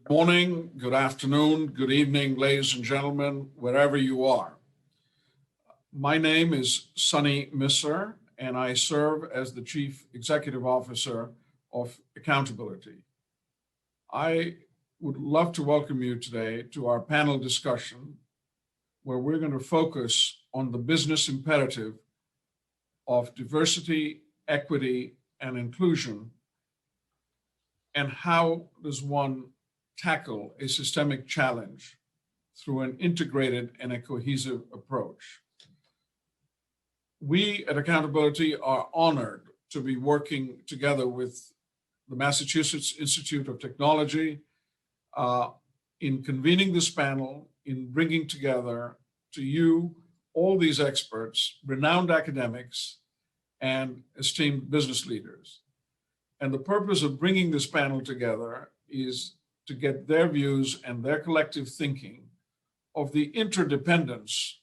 Good morning, good afternoon, good evening, ladies and gentlemen, wherever you are. My name is Sunny Misser, and I serve as the Chief Executive Officer of Accountability. I would love to welcome you today to our panel discussion, where we're going to focus on the business imperative of diversity, equity, and inclusion, and how does one tackle a systemic challenge through an integrated and a cohesive approach. We at Accountability are honored to be working together with the Massachusetts Institute of Technology in convening this panel, in bringing together to you all these experts, renowned academics, and esteemed business leaders. And the purpose of bringing this panel together is to get their views and their collective thinking of the interdependence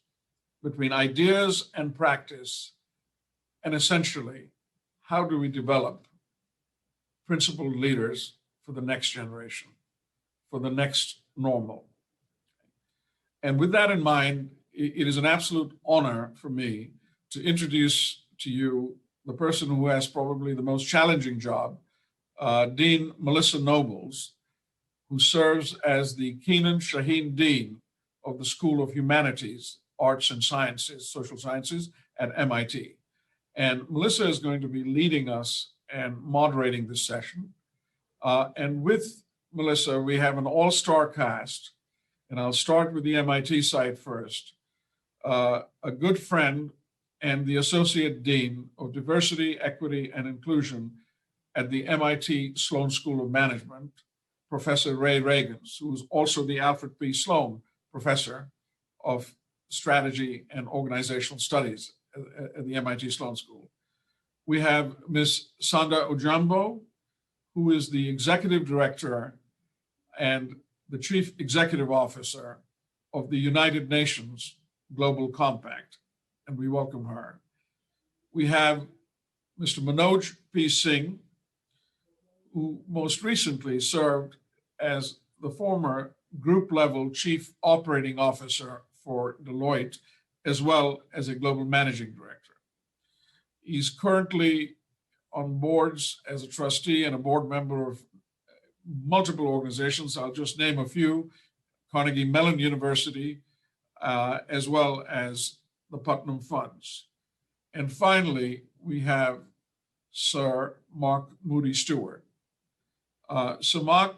between ideas and practice, and essentially, how do we develop principled leaders for the next generation, for the next normal. And with that in mind, it is an absolute honor for me to introduce to you the person who has probably the most challenging job, Dean Melissa Nobles, who serves as the Keenan Shaheen Dean of the School of Humanities, Arts and Sciences, Social Sciences at MIT. And Melissa is going to be leading us and moderating this session. And with Melissa, we have an all-star cast, and I'll start with the MIT side first. A good friend and the Associate Dean of Diversity, Equity, and Inclusion at the MIT Sloan School of Management, Professor Ray Reagans, who is also the Alfred P. Sloan Professor of Strategy and Organizational Studies at the MIT Sloan School. We have Ms. Sandra Ojambo, who is the Executive Director and the Chief Executive Officer of the United Nations Global Compact, and we welcome her. We have Mr. Manoj P. Singh, who most recently served as the former group-level Chief Operating Officer for Deloitte, as well as a Global Managing Director. He's currently on boards as a trustee and a board member of multiple organizations. I'll just name a few: Carnegie Mellon University, as well as the Putnam Funds. And finally, we have Sir Mark Moody Stewart. Sir Mark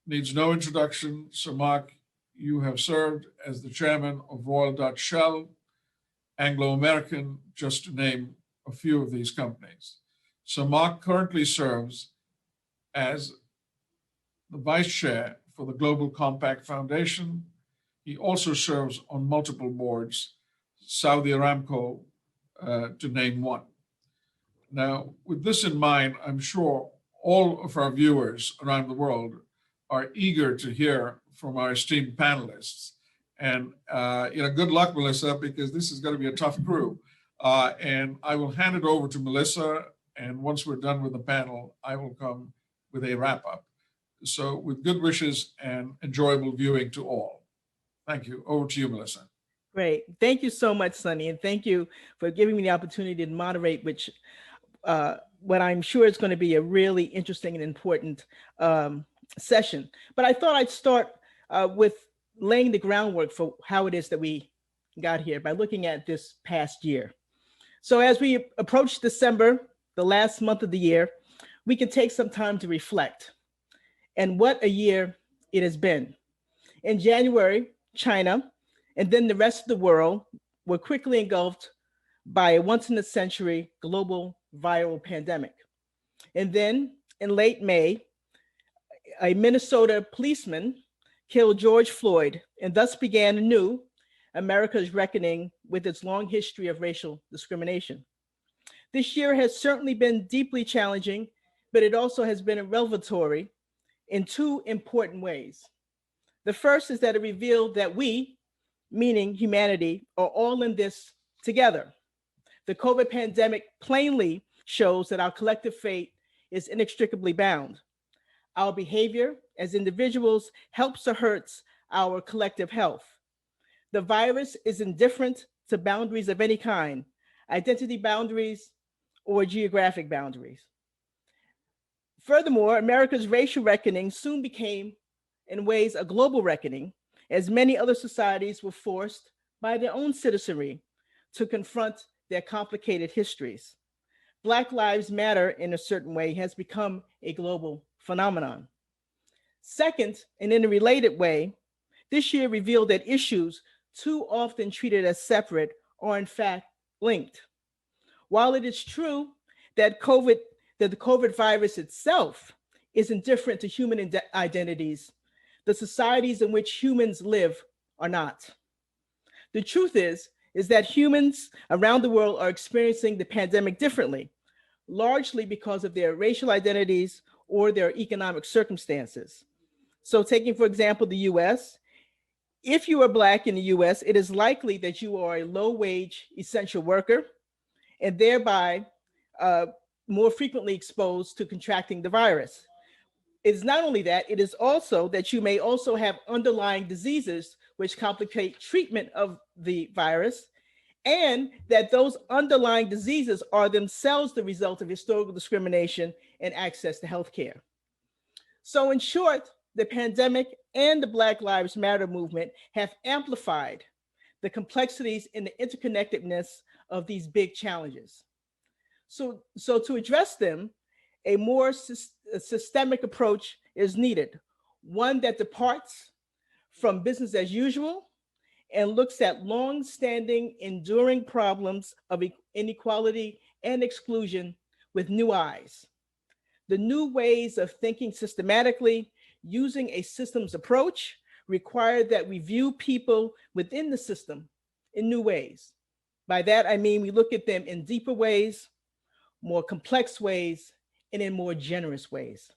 needs no introduction. Sir Mark, you have served as the chairman of Royal Dutch Shell, Anglo-American, just to name a few of these companies. Sir Mark currently serves as the vice chair for the Global Compact Foundation. He also serves on multiple boards, Saudi Aramco, to name one. Now, with this in mind, I'm sure all of our viewers around the world are eager to hear from our esteemed panelists. And good luck, Melissa, because this is going to be a tough crew. And I will hand it over to Melissa, and once we're done with the panel, I will come with a wrap-up. So with good wishes and enjoyable viewing to all. Thank you. Over to you, Melissa. Great. Thank you so much, Sunny, and thank you for giving me the opportunity to moderate, which what I'm sure is going to be a really interesting and important session. But I thought I'd start with laying the groundwork for how it is that we got here by looking at this past year. So as we approach December, the last month of the year, we can take some time to reflect. And what a year it has been. In January, China, and then the rest of the world were quickly engulfed by a once-in-a-century global viral pandemic. And then in late May, a Minnesota policeman killed George Floyd, and thus began anew America's reckoning with its long history of racial discrimination. This year has certainly been deeply challenging, but it also has been revelatory in two important ways. The first is that it revealed that we, meaning humanity, are all in this together. The COVID pandemic plainly shows that our collective fate is inextricably bound. Our behavior as individuals helps or hurts our collective health. The virus is indifferent to boundaries of any kind, identity boundaries or geographic boundaries. Furthermore, America's racial reckoning soon became, in ways, a global reckoning, as many other societies were forced by their own citizenry to confront their complicated histories. Black Lives Matter, in a certain way, has become a global phenomenon. Second, and in a related way, this year revealed that issues too often treated as separate are in fact linked. While it is true that the COVID virus itself is indifferent to human identities, the societies in which humans live are not. The truth is that humans around the world are experiencing the pandemic differently, largely because of their racial identities or their economic circumstances. So taking, for example, the US, if you are Black in the US, it is likely that you are a low-wage essential worker and thereby more frequently exposed to contracting the virus. It's not only that, it is also that you may also have underlying diseases which complicate treatment of the virus, and that those underlying diseases are themselves the result of historical discrimination and access to healthcare. So in short, the pandemic and the Black Lives Matter movement have amplified the complexities and the interconnectedness of these big challenges. So to address them, a more systemic approach is needed, one that departs from business as usual and looks at long-standing, enduring problems of inequality and exclusion with new eyes. The new ways of thinking systematically, using a systems approach, require that we view people within the system in new ways. By that, I mean we look at them in deeper ways, more complex ways, and in more generous ways.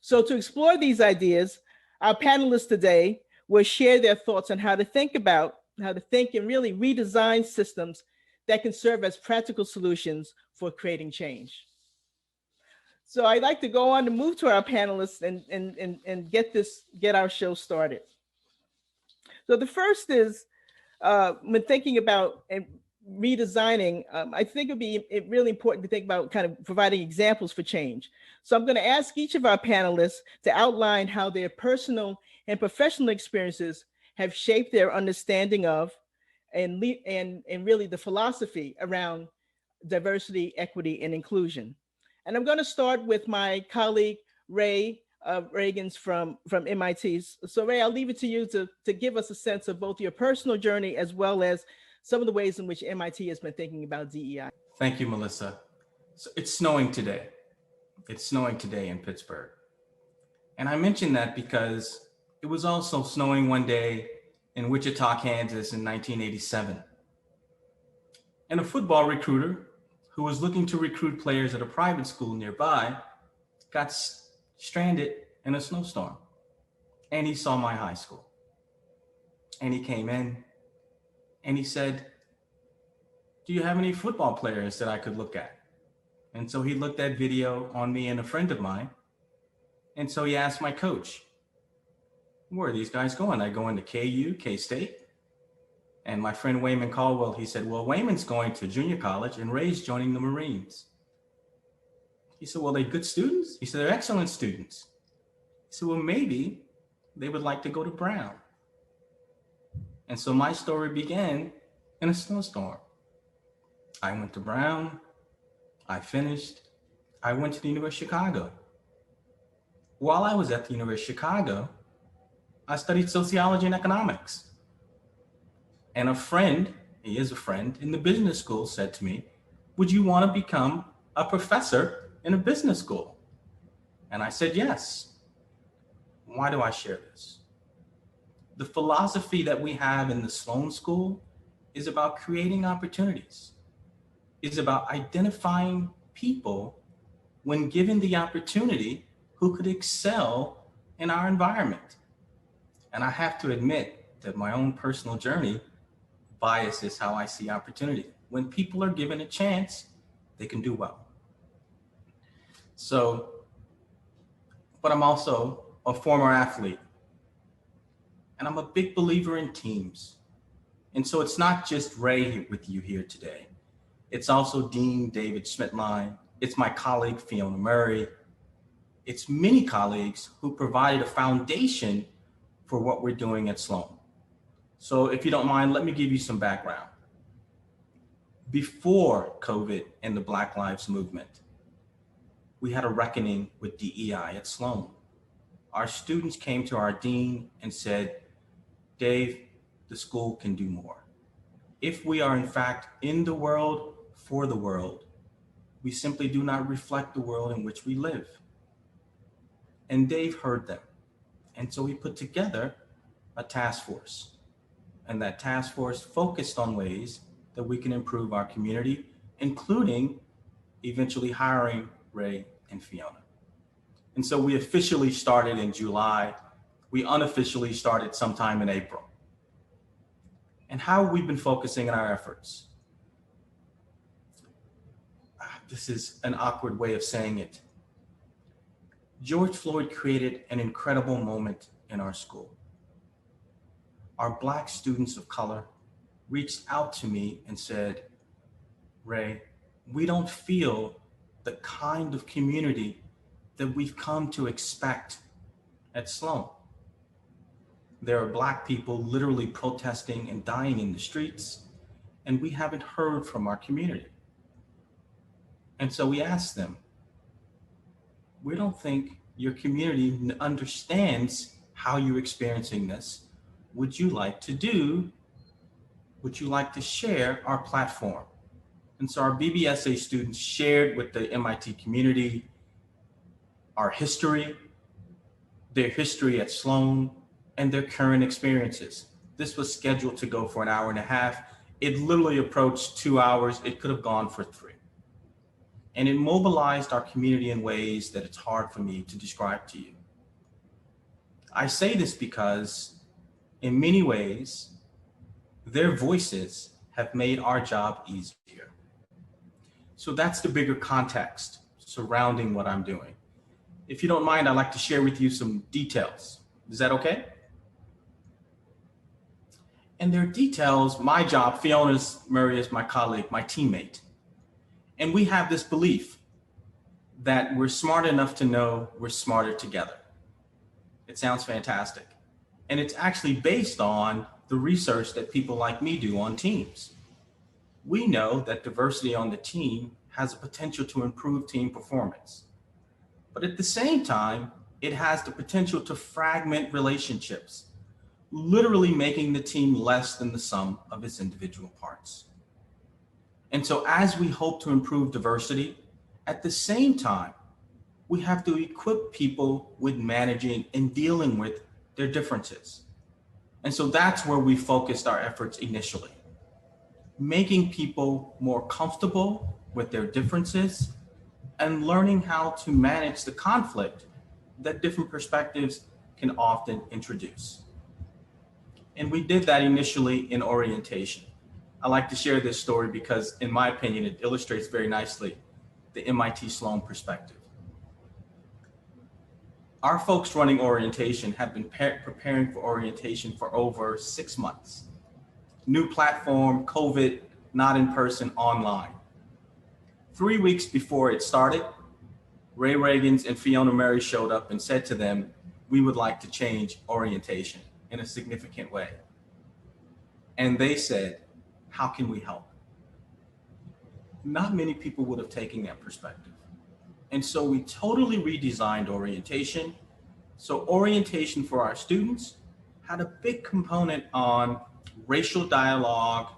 So to explore these ideas, our panelists today will share their thoughts on how to think and really redesign systems that can serve as practical solutions for creating change. So I'd like to go on to move to our panelists and get our show started. So the first is, when thinking about redesigning, I think it'd be really important to think about kind of providing examples for change. So I'm going to ask each of our panelists to outline how their personal and professional experiences have shaped their understanding of and really the philosophy around diversity, equity, and inclusion. And I'm going to start with my colleague, Ray Reagans from MIT. So Ray, I'll leave it to you to give us a sense of both your personal journey as well as some of the ways in which MIT has been thinking about DEI. Thank you, Melissa. So it's snowing today. It's snowing today in Pittsburgh. And I mention that because it was also snowing one day in Wichita, Kansas in 1987. And a football recruiter who was looking to recruit players at a private school nearby got stranded in a snowstorm. And he saw my high school. And he came in and he said, "Do you have any football players that I could look at?" And so he looked at video on me and a friend of mine. And so he asked my coach, "Where are these guys going?" I go into KU, K-State. And my friend Wayman Caldwell, he said, "Well, Wayman's going to junior college and Ray's joining the Marines." He said, "Well, they're good students?" He said, "They're excellent students." He said, "Well, maybe they would like to go to Brown." And so my story began in a snowstorm. I went to Brown, I finished, I went to the University of Chicago. While I was at the University of Chicago, I studied sociology and economics. And a friend, he is a friend, in the business school said to me, "Would you want to become a professor in a business school?" And I said, yes. Why do I share this? The philosophy that we have in the Sloan School is about creating opportunities, is about identifying people when given the opportunity who could excel in our environment. And I have to admit that my own personal journey biases how I see opportunity. When people are given a chance, they can do well. So, but I'm also a former athlete, and I'm a big believer in teams. And so it's not just Ray with you here today. It's also Dean David Schmidtline. It's my colleague, Fiona Murray. It's many colleagues who provided a foundation for what we're doing at Sloan. So if you don't mind, let me give you some background. Before COVID and the Black Lives Movement, we had a reckoning with DEI at Sloan. Our students came to our dean and said, Dave, the school can do more. If we are in fact in the world for the world, we simply do not reflect the world in which we live. And Dave heard them. And so he put together a task force. And that task force focused on ways that we can improve our community, including eventually hiring Ray and Fiona. And so we officially started in July. We unofficially started sometime in April. And how have we been focusing on our efforts? This is an awkward way of saying it. George Floyd created an incredible moment in our school. Our Black students of color reached out to me and said, Ray, we don't feel the kind of community that we've come to expect at Sloan. There are Black people literally protesting and dying in the streets, and we haven't heard from our community. And so we asked them, we don't think your community understands how you're experiencing this. Would you like to share our platform? And so our BBSA students shared with the MIT community our history, their history at Sloan, and their current experiences. This was scheduled to go for an hour and a half. It literally approached 2 hours. It could have gone for 3. And it mobilized our community in ways that it's hard for me to describe to you. I say this because in many ways, their voices have made our job easier. So that's the bigger context surrounding what I'm doing. If you don't mind, I'd like to share with you some details. Is that okay? And there are details, my job, Fiona Murray is my colleague, my teammate. And we have this belief that we're smart enough to know we're smarter together. It sounds fantastic. And it's actually based on the research that people like me do on teams. We know that diversity on the team has a potential to improve team performance. But at the same time, it has the potential to fragment relationships, literally making the team less than the sum of its individual parts. And so as we hope to improve diversity, at the same time, we have to equip people with managing and dealing with their differences. And so that's where we focused our efforts initially, making people more comfortable with their differences and learning how to manage the conflict that different perspectives can often introduce. And we did that initially in orientation. I like to share this story because, in my opinion, it illustrates very nicely the MIT Sloan perspective. Our folks running orientation have been preparing for orientation for over 6 months. New platform, COVID, not in person, online. 3 weeks before it started, Ray Reagans and Fiona Murray showed up and said to them, we would like to change orientation in a significant way. And they said, how can we help? Not many people would have taken that perspective. And so we totally redesigned orientation. So orientation for our students had a big component on racial dialogue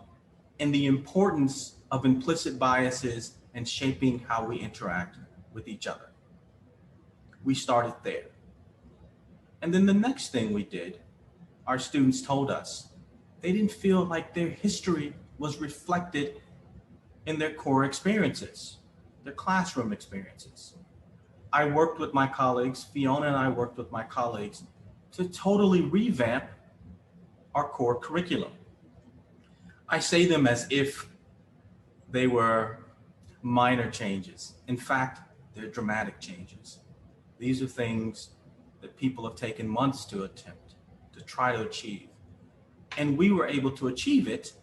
and the importance of implicit biases and shaping how we interact with each other. We started there. And then the next thing we did, our students told us, they didn't feel like their history was reflected in their core experiences, their classroom experiences. I worked with my colleagues, Fiona and I worked with my colleagues to totally revamp our core curriculum. I say them as if they were minor changes. In fact, they're dramatic changes. These are things that people have taken months to attempt, to try to achieve. And we were able to achieve it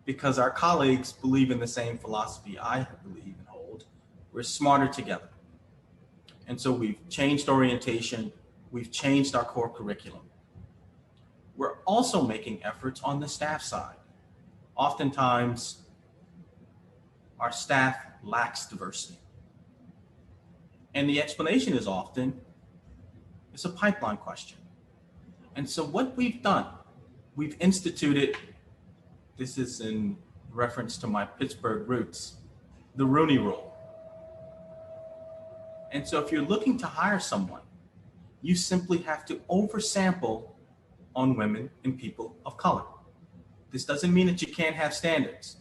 because our colleagues believe in the same philosophy I believe and hold. We're smarter together. And so we've changed orientation, we've changed our core curriculum. We're also making efforts on the staff side. Oftentimes, our staff lacks diversity. And the explanation is often, it's a pipeline question. And so what we've done, we've instituted, this is in reference to my Pittsburgh roots, the Rooney Rule. And so if you're looking to hire someone, you simply have to oversample on women and people of color. This doesn't mean that you can't have standards,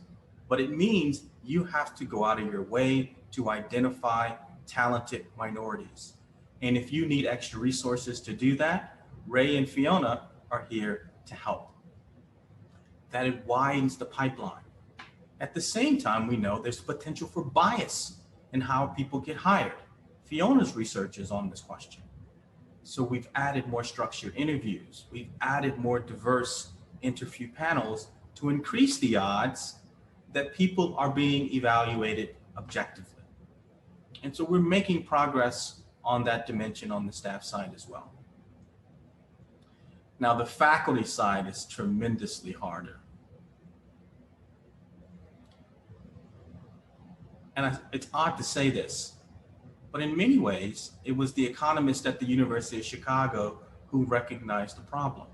but it means you have to go out of your way to identify talented minorities. And if you need extra resources to do that, Ray and Fiona are here to help. That it widens the pipeline. At the same time, we know there's potential for bias in how people get hired. Fiona's research is on this question. So we've added more structured interviews. We've added more diverse interview panels to increase the odds that people are being evaluated objectively. And so we're making progress on that dimension on the staff side as well. Now, the faculty side is tremendously harder. And it's odd to say this, but in many ways, it was the economist at the University of Chicago who recognized the problem.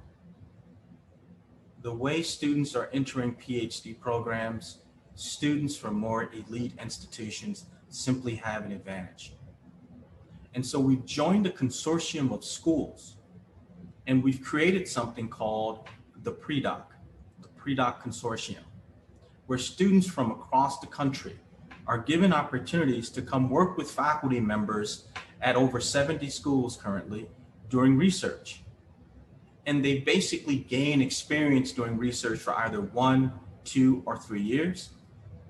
The way students are entering PhD programs, students from more elite institutions simply have an advantage. And so we've joined a consortium of schools, and we've created something called the Pre-Doc Consortium, where students from across the country are given opportunities to come work with faculty members at over 70 schools currently doing research. And they basically gain experience doing research for either 1, 2, or 3 years.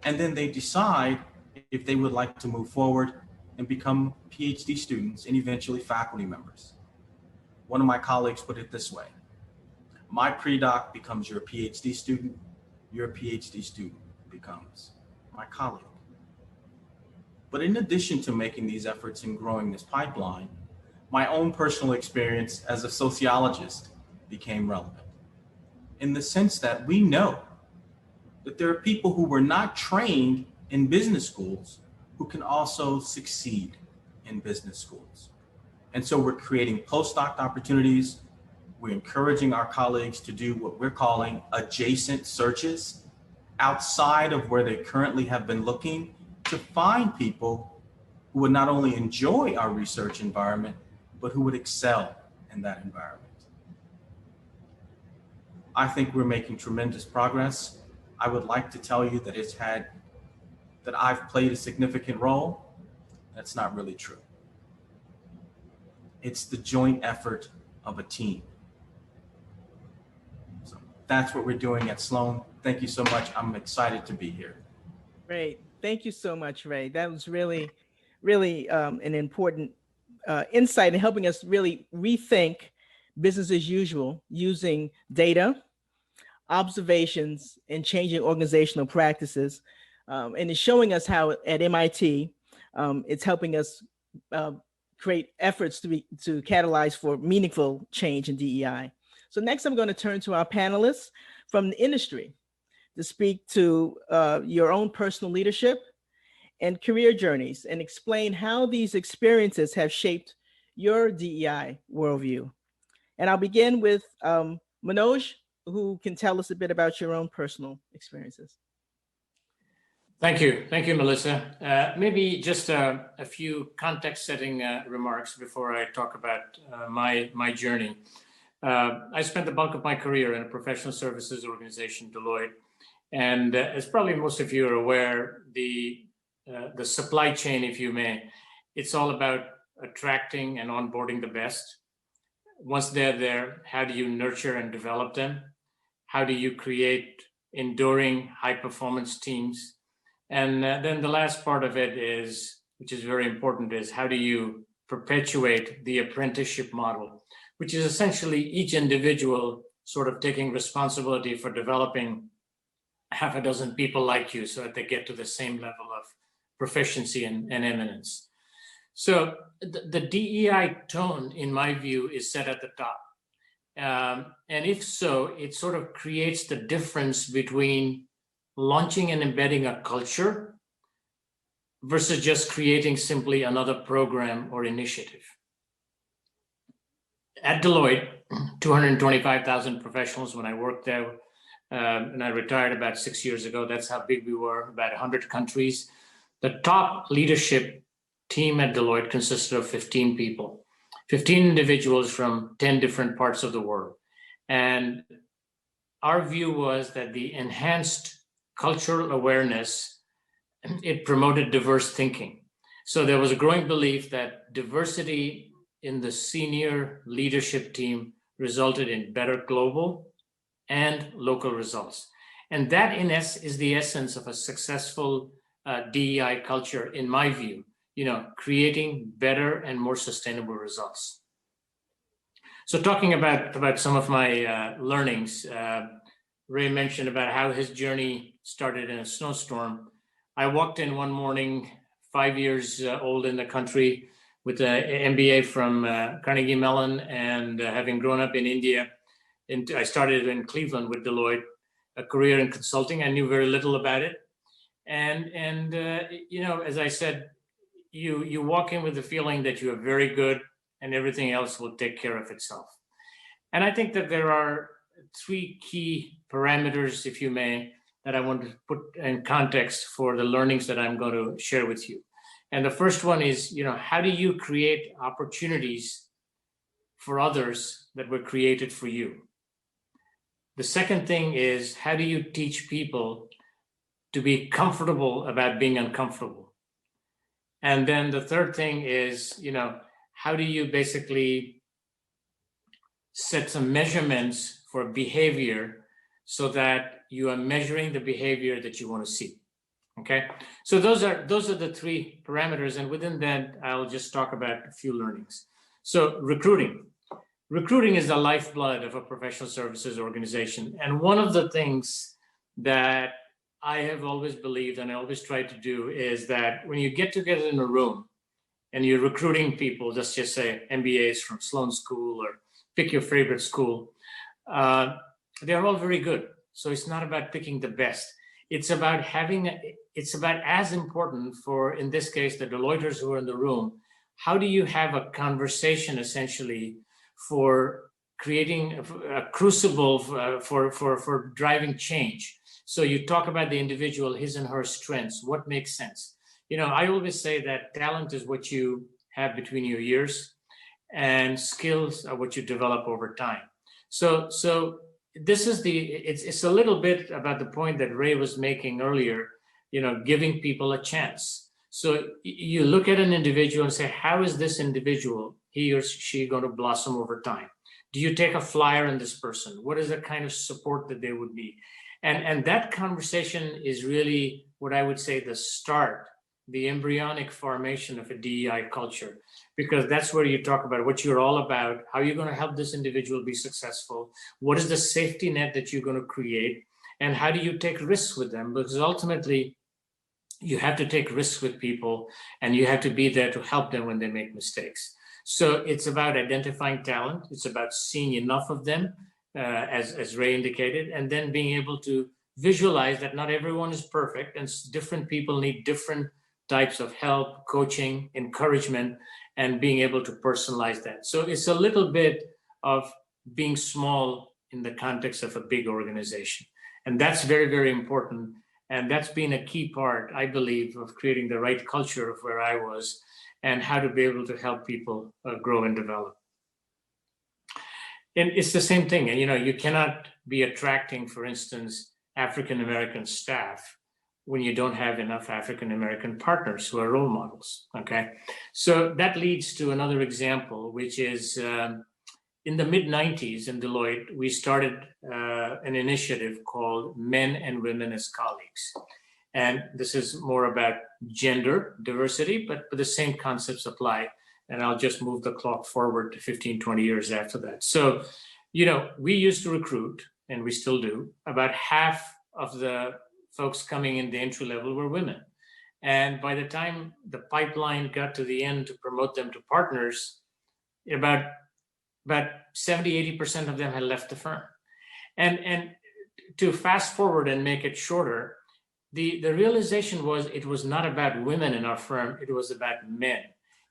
And then they decide if they would like to move forward and become PhD students and eventually faculty members. One of my colleagues put it this way: my pre-doc becomes your PhD student, your PhD student becomes my colleague. But in addition to making these efforts and growing this pipeline, my own personal experience as a sociologist became relevant, in the sense that we know that there are people who were not trained in business schools who can also succeed in business schools. And so we're creating postdoc opportunities. We're encouraging our colleagues to do what we're calling adjacent searches outside of where they currently have been looking, to find people who would not only enjoy our research environment, but who would excel in that environment. I think we're making tremendous progress. I would like to tell you that I've played a significant role. That's not really true. It's the joint effort of a team. So that's what we're doing at Sloan. Thank you so much. I'm excited to be here. Great. Thank you so much, Ray. That was really, really an important insight in helping us really rethink business as usual using data, observations, and changing organizational practices. And it's showing us how at MIT, it's helping us create efforts to catalyze for meaningful change in DEI. So next, I'm going to turn to our panelists from the industry to speak to your own personal leadership and career journeys and explain how these experiences have shaped your DEI worldview. And I'll begin with Manoj, who can tell us a bit about your own personal experiences. Thank you, Melissa. Maybe just a few context-setting remarks before I talk about my journey. I spent the bulk of my career in a professional services organization, Deloitte, and as probably most of you are aware, the supply chain, if you may, it's all about attracting and onboarding the best. Once they're there, how do you nurture and develop them? How do you create enduring high-performance teams? And then the last part of it is, which is very important, is how do you perpetuate the apprenticeship model, which is essentially each individual sort of taking responsibility for developing half a dozen people like you so that they get to the same level of proficiency and eminence. So the DEI tone, in my view, is set at the top. And if so, it sort of creates the difference between launching and embedding a culture versus just creating simply another program or initiative. At Deloitte, 225,000 professionals when I worked there, and I retired about 6 years ago. That's how big we were, about 100 countries. The top leadership team at Deloitte consisted of 15 people, 15 individuals from 10 different parts of the world. And our view was that the enhanced cultural awareness, it promoted diverse thinking. So there was a growing belief that diversity in the senior leadership team resulted in better global and local results. And that is the essence of a successful DEI culture, in my view, creating better and more sustainable results. So talking about some of my learnings, Ray mentioned about how his journey started in a snowstorm. I walked in one morning, 5 years old in the country, with an MBA from Carnegie Mellon, and having grown up in India. I started in Cleveland with Deloitte, a career in consulting. I knew very little about it. And as I said, you walk in with the feeling that you are very good and everything else will take care of itself. And I think that there are three key parameters, if you may, that I want to put in context for the learnings that I'm going to share with you. And the first one is, how do you create opportunities for others that were created for you? The second thing is, how do you teach people to be comfortable about being uncomfortable? And then the third thing is, how do you basically set some measurements for behavior so that you are measuring the behavior that you want to see? Okay, so those are the three parameters, and within that, I'll just talk about a few learnings. So recruiting is the lifeblood of a professional services organization, and one of the things that I have always believed and I always try to do is that when you get together in a room and you're recruiting people, let's just say MBAs from Sloan School or pick your favorite school, they're all very good. So it's not about picking the best. It's about as important for, in this case, the Deloitters who are in the room. How do you have a conversation essentially for creating a crucible for driving change? So you talk about the individual, his and her strengths, what makes sense. I always say that talent is what you have between your ears and skills are what you develop over time. So this is it's a little bit about the point that Ray was making earlier, giving people a chance. So you look at an individual and say, how is this individual, he or she, going to blossom over time? Do you take a flyer on this person? What is the kind of support that they would need? And that conversation is really what I would say the start, the embryonic formation of a DEI culture, because that's where you talk about what you're all about, how you're going to help this individual be successful, what is the safety net that you're going to create, and how do you take risks with them? Because ultimately, you have to take risks with people and you have to be there to help them when they make mistakes. So it's about identifying talent. It's about seeing enough of them, as Ray indicated, and then being able to visualize that not everyone is perfect and different people need different types of help, coaching, encouragement, and being able to personalize that. So it's a little bit of being small in the context of a big organization. And that's very, very important. And that's been a key part, I believe, of creating the right culture of where I was and how to be able to help people grow and develop. And it's the same thing. And, you cannot be attracting, for instance, African-American staff when you don't have enough African-American partners who are role models, okay? So that leads to another example, which is in the mid-90s in Deloitte, we started an initiative called Men and Women as Colleagues. And this is more about gender diversity, but the same concepts apply. and I'll just move the clock forward to 15, 20 years after that. So, we used to recruit, and we still do. About half of the folks coming in the entry level were women. And by the time the pipeline got to the end to promote them to partners, about 70, 80% of them had left the firm. And to fast forward and make it shorter, the realization was it was not about women in our firm, it was about men.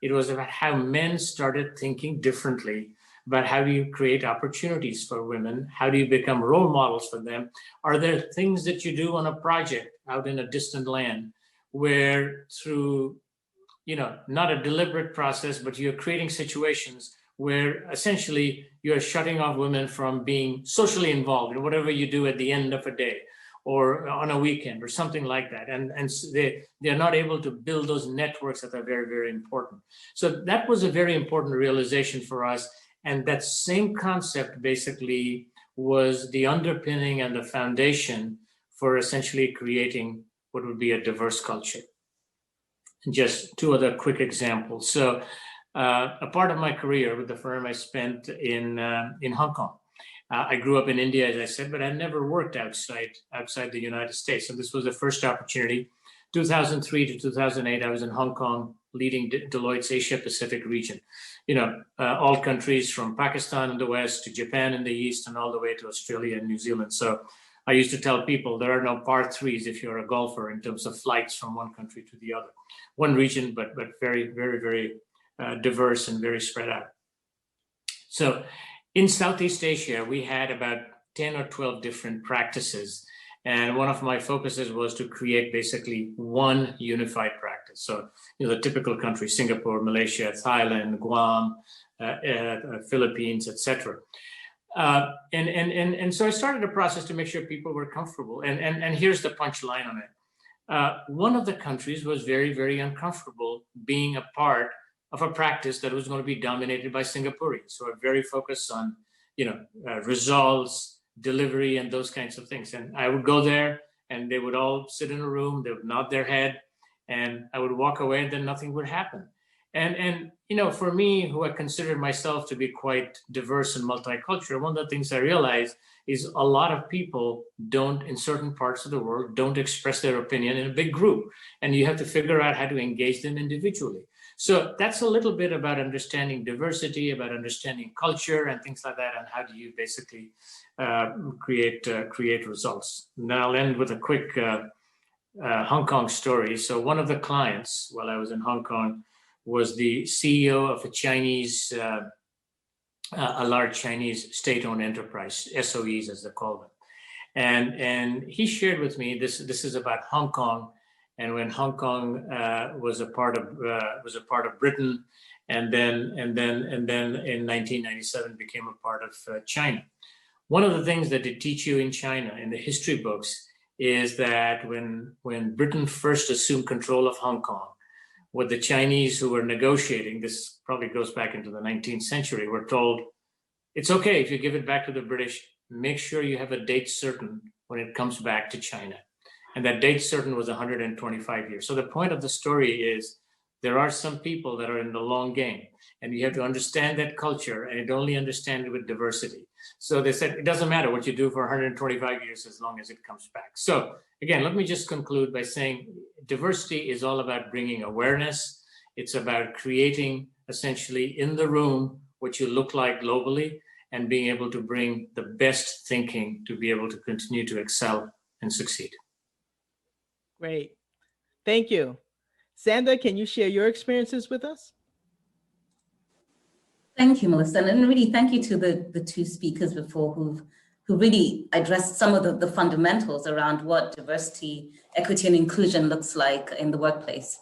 It was about how men started thinking differently about how do you create opportunities for women? How do you become role models for them? Are there things that you do on a project out in a distant land where through, not a deliberate process, but you're creating situations where essentially you're shutting off women from being socially involved in whatever you do at the end of a day or on a weekend or something like that. And they're not able to build those networks that are very, very important. So that was a very important realization for us. And that same concept basically was the underpinning and the foundation for essentially creating what would be a diverse culture. And just two other quick examples. So a part of my career with the firm I spent in Hong Kong. I grew up in India, as I said, but I never worked outside the United States. So this was the first opportunity. 2003 to 2008, I was in Hong Kong leading Deloitte's Asia Pacific region. All countries from Pakistan in the West to Japan in the East and all the way to Australia and New Zealand. So I used to tell people there are no par threes if you're a golfer in terms of flights from one country to the other. One region, but very, very, very diverse and very spread out. So in Southeast Asia, we had about 10 or 12 different practices. And one of my focuses was to create basically one unified practice. So, the typical countries, Singapore, Malaysia, Thailand, Guam, Philippines, etc. And so I started a process to make sure people were comfortable. And here's the punchline on it. One of the countries was very, very uncomfortable being a part of a practice that was going to be dominated by Singaporeans. So we're very focused on, results, delivery, and those kinds of things. And I would go there and they would all sit in a room, they would nod their head, and I would walk away and then nothing would happen. And for me, who I consider myself to be quite diverse and multicultural, one of the things I realized is a lot of people in certain parts of the world, don't express their opinion in a big group. And you have to figure out how to engage them individually. So that's a little bit about understanding diversity, about understanding culture and things like that, and how do you basically create results. Now I'll end with a quick Hong Kong story. So one of the clients while I was in Hong Kong was the CEO of a large Chinese state-owned enterprise, SOEs as they call them. And he shared with me, this is about Hong Kong, and when Hong Kong was a part of Britain, and then in 1997 became a part of China. One of the things that they teach you in China in the history books is that when Britain first assumed control of Hong Kong, what the Chinese who were negotiating, this probably goes back into the 19th century, were told, it's okay if you give it back to the British, make sure you have a date certain when it comes back to China. And that date certain was 125 years. So the point of the story is there are some people that are in the long game, and you have to understand that culture, and you only understand it with diversity. So they said, it doesn't matter what you do for 125 years as long as it comes back. So again, let me just conclude by saying diversity is all about bringing awareness. It's about creating essentially in the room what you look like globally and being able to bring the best thinking to be able to continue to excel and succeed. Great. Thank you. Sandra, can you share your experiences with us? Thank you, Melissa. And really thank you to the two speakers before who really addressed some of the fundamentals around what diversity, equity, and inclusion looks like in the workplace.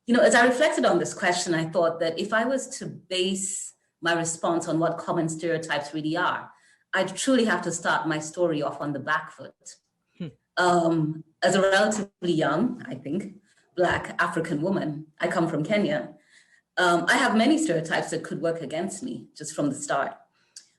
As I reflected on this question, I thought that if I was to base my response on what common stereotypes really are, I'd truly have to start my story off on the back foot. As a relatively young, I think, Black African woman, I come from Kenya. I have many stereotypes that could work against me just from the start.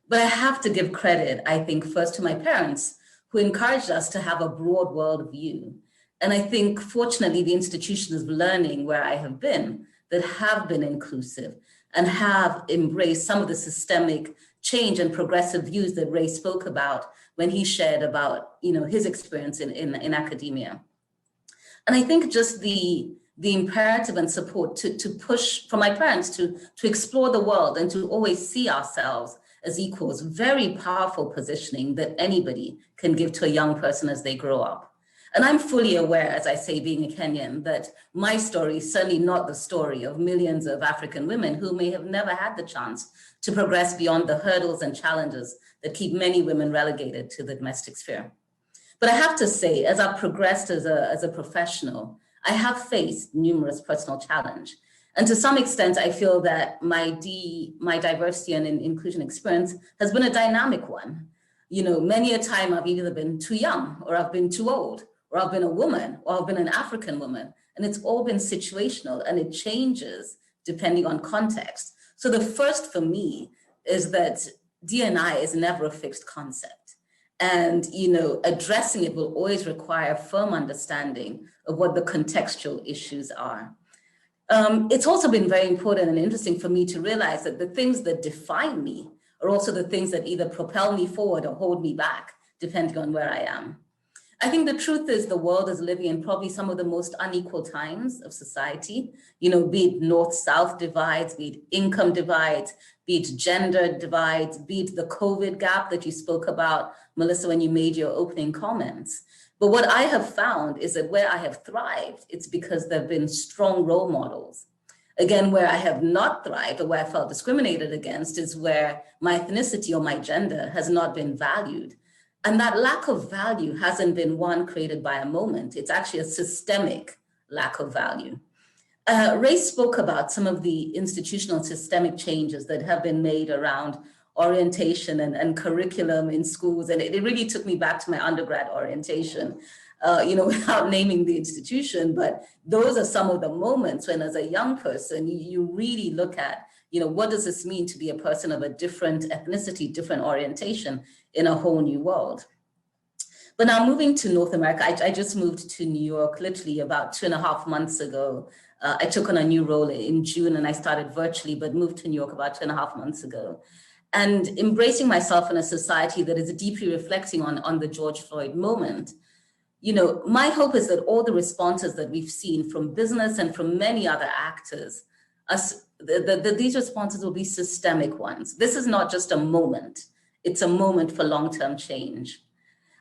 But I have to give credit, I think, first to my parents, who encouraged us to have a broad world view. And I think, fortunately, the institutions of learning where I have been that have been inclusive and have embraced some of the systemic change and progressive views that Ray spoke about when he shared about, his experience in academia. And I think just the imperative and support to push for my parents to explore the world and to always see ourselves as equals, very powerful positioning that anybody can give to a young person as they grow up. And I'm fully aware, as I say, being a Kenyan, that my story is certainly not the story of millions of African women who may have never had the chance to progress beyond the hurdles and challenges that keep many women relegated to the domestic sphere. But I have to say, as I've progressed as a professional, I have faced numerous personal challenges. And to some extent, I feel that my diversity and inclusion experience has been a dynamic one. Many a time I've either been too young, or I've been too old, or I've been a woman, or I've been an African woman. And it's all been situational, and it changes depending on context. So the first for me is that D&I is never a fixed concept. And, addressing it will always require firm understanding of what the contextual issues are. It's also been very important and interesting for me to realize that the things that define me are also the things that either propel me forward or hold me back, depending on where I am. I think the truth is the world is living in probably some of the most unequal times of society, be it north-south divides, be it income divides, be it gender divides, be it the COVID gap that you spoke about, Melissa, when you made your opening comments. But what I have found is that where I have thrived, it's because there have been strong role models. Again, where I have not thrived or where I felt discriminated against is where my ethnicity or my gender has not been valued. And that lack of value hasn't been one created by a moment. It's actually a systemic lack of value. Ray spoke about some of the institutional systemic changes that have been made around orientation and curriculum in schools. And it really took me back to my undergrad orientation, without naming the institution. But those are some of the moments when, as a young person, you really look at, what does this mean to be a person of a different ethnicity, different orientation in a whole new world? But now moving to North America, I just moved to New York literally about 2.5 months ago. I took on a new role in June and I started virtually, but moved to New York about 2.5 months ago. And embracing myself in a society that is deeply reflecting on the George Floyd moment. My hope is that all the responses that we've seen from business and from many other actors, these responses will be systemic ones. This is not just a moment, it's a moment for long-term change.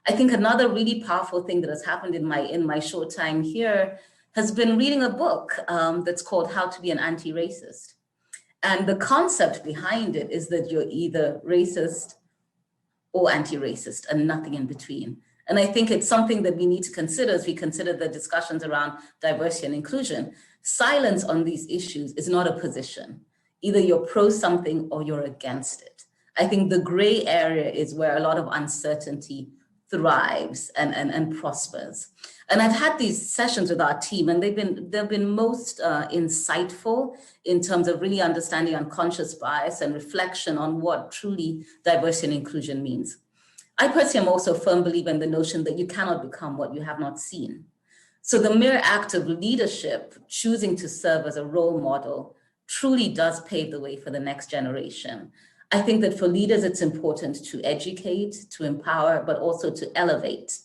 I think another really powerful thing that has happened in my short time here has been reading a book that's called How to Be an Anti-Racist. And the concept behind it is that you're either racist or anti-racist and nothing in between. And I think it's something that we need to consider as we consider the discussions around diversity and inclusion. Silence on these issues is not a position. Either you're pro something or you're against it. I think the gray area is where a lot of uncertainty thrives and prospers. And I've had these sessions with our team, and they've been most insightful in terms of really understanding unconscious bias and reflection on what truly diversity and inclusion means. I personally am also a firm believer in the notion that you cannot become what you have not seen. So the mere act of leadership, choosing to serve as a role model, truly does pave the way for the next generation. I think that for leaders, it's important to educate, to empower, but also to elevate.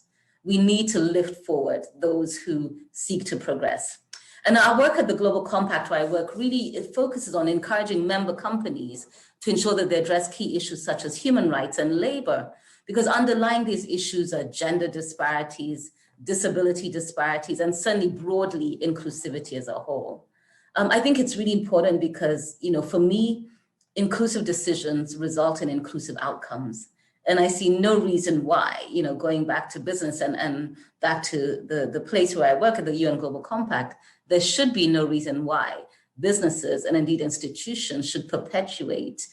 We need to lift forward those who seek to progress. And our work at the Global Compact, where I work, really it focuses on encouraging member companies to ensure that they address key issues such as human rights and labor, because underlying these issues are gender disparities, disability disparities, and certainly broadly inclusivity as a whole. I think it's really important because, for me, inclusive decisions result in inclusive outcomes. And I see no reason why, going back to business and back to the place where I work at the UN Global Compact, there should be no reason why businesses and indeed institutions should perpetuate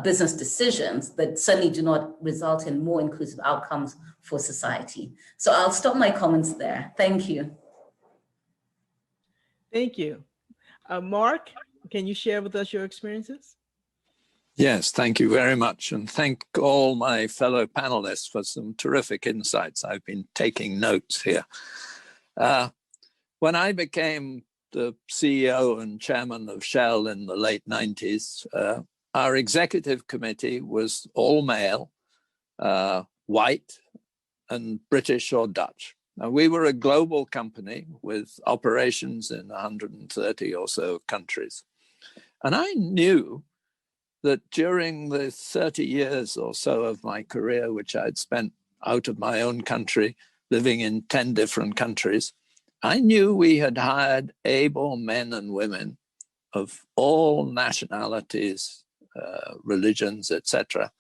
business decisions that certainly do not result in more inclusive outcomes for society. So I'll stop my comments there. Thank you. Thank you. Mark, can you share with us your experiences? Yes, thank you very much. And thank all my fellow panelists for some terrific insights. I've been taking notes here. When I became the CEO and chairman of Shell in the late 90s, our executive committee was all male, white, and British or Dutch. Now, we were a global company with operations in 130 or so countries. And I knew that during the 30 years or so of my career, which I'd spent out of my own country, living in 10 different countries, I knew we had hired able men and women of all nationalities, religions, etc.,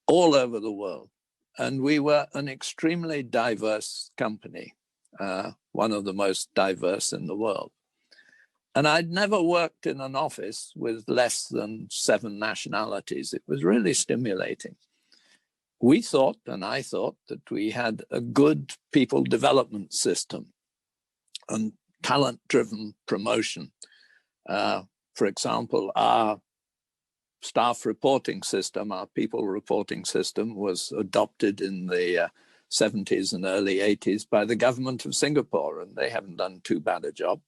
all over the world. And we were an extremely diverse company, one of the most diverse in the world. And I'd never worked in an office with less than 7 nationalities. It was really stimulating. We thought, and I thought, that we had a good people development system and talent-driven promotion. For example, our staff reporting system, our people reporting system, was adopted in the 70s and early 80s by the government of Singapore, and they haven't done too bad a job.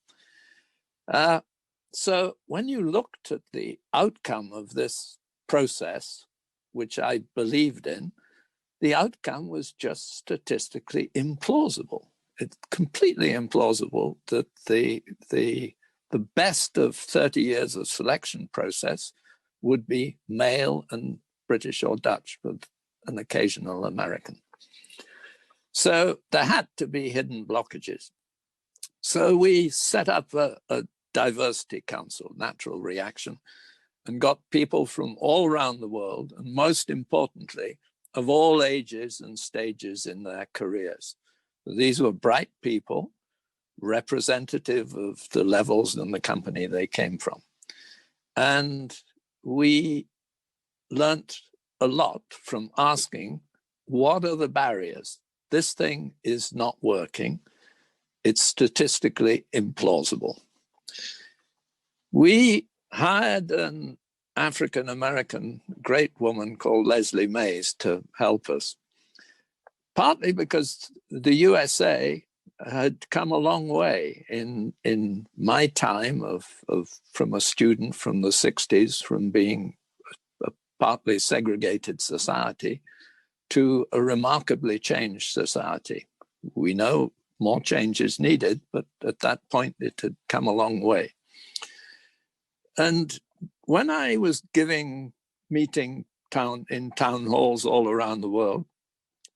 So when you looked at the outcome of this process, which I believed in, the outcome was just statistically implausible. It's completely implausible that the best of 30 years of selection process would be male and British or Dutch, with an occasional American. So there had to be hidden blockages. So we set up a diversity council, natural reaction, and got people from all around the world, and most importantly, of all ages and stages in their careers. These were bright people, representative of the levels in the company they came from. And we learnt a lot from asking, what are the barriers? This thing is not working. It's statistically implausible. We hired an African-American great woman called Leslie Mays to help us, partly because the USA had come a long way in my time from a student from the 60s, from being a partly segregated society to a remarkably changed society. We know more change is needed, but at that point it had come a long way. And when I was giving in town halls all around the world,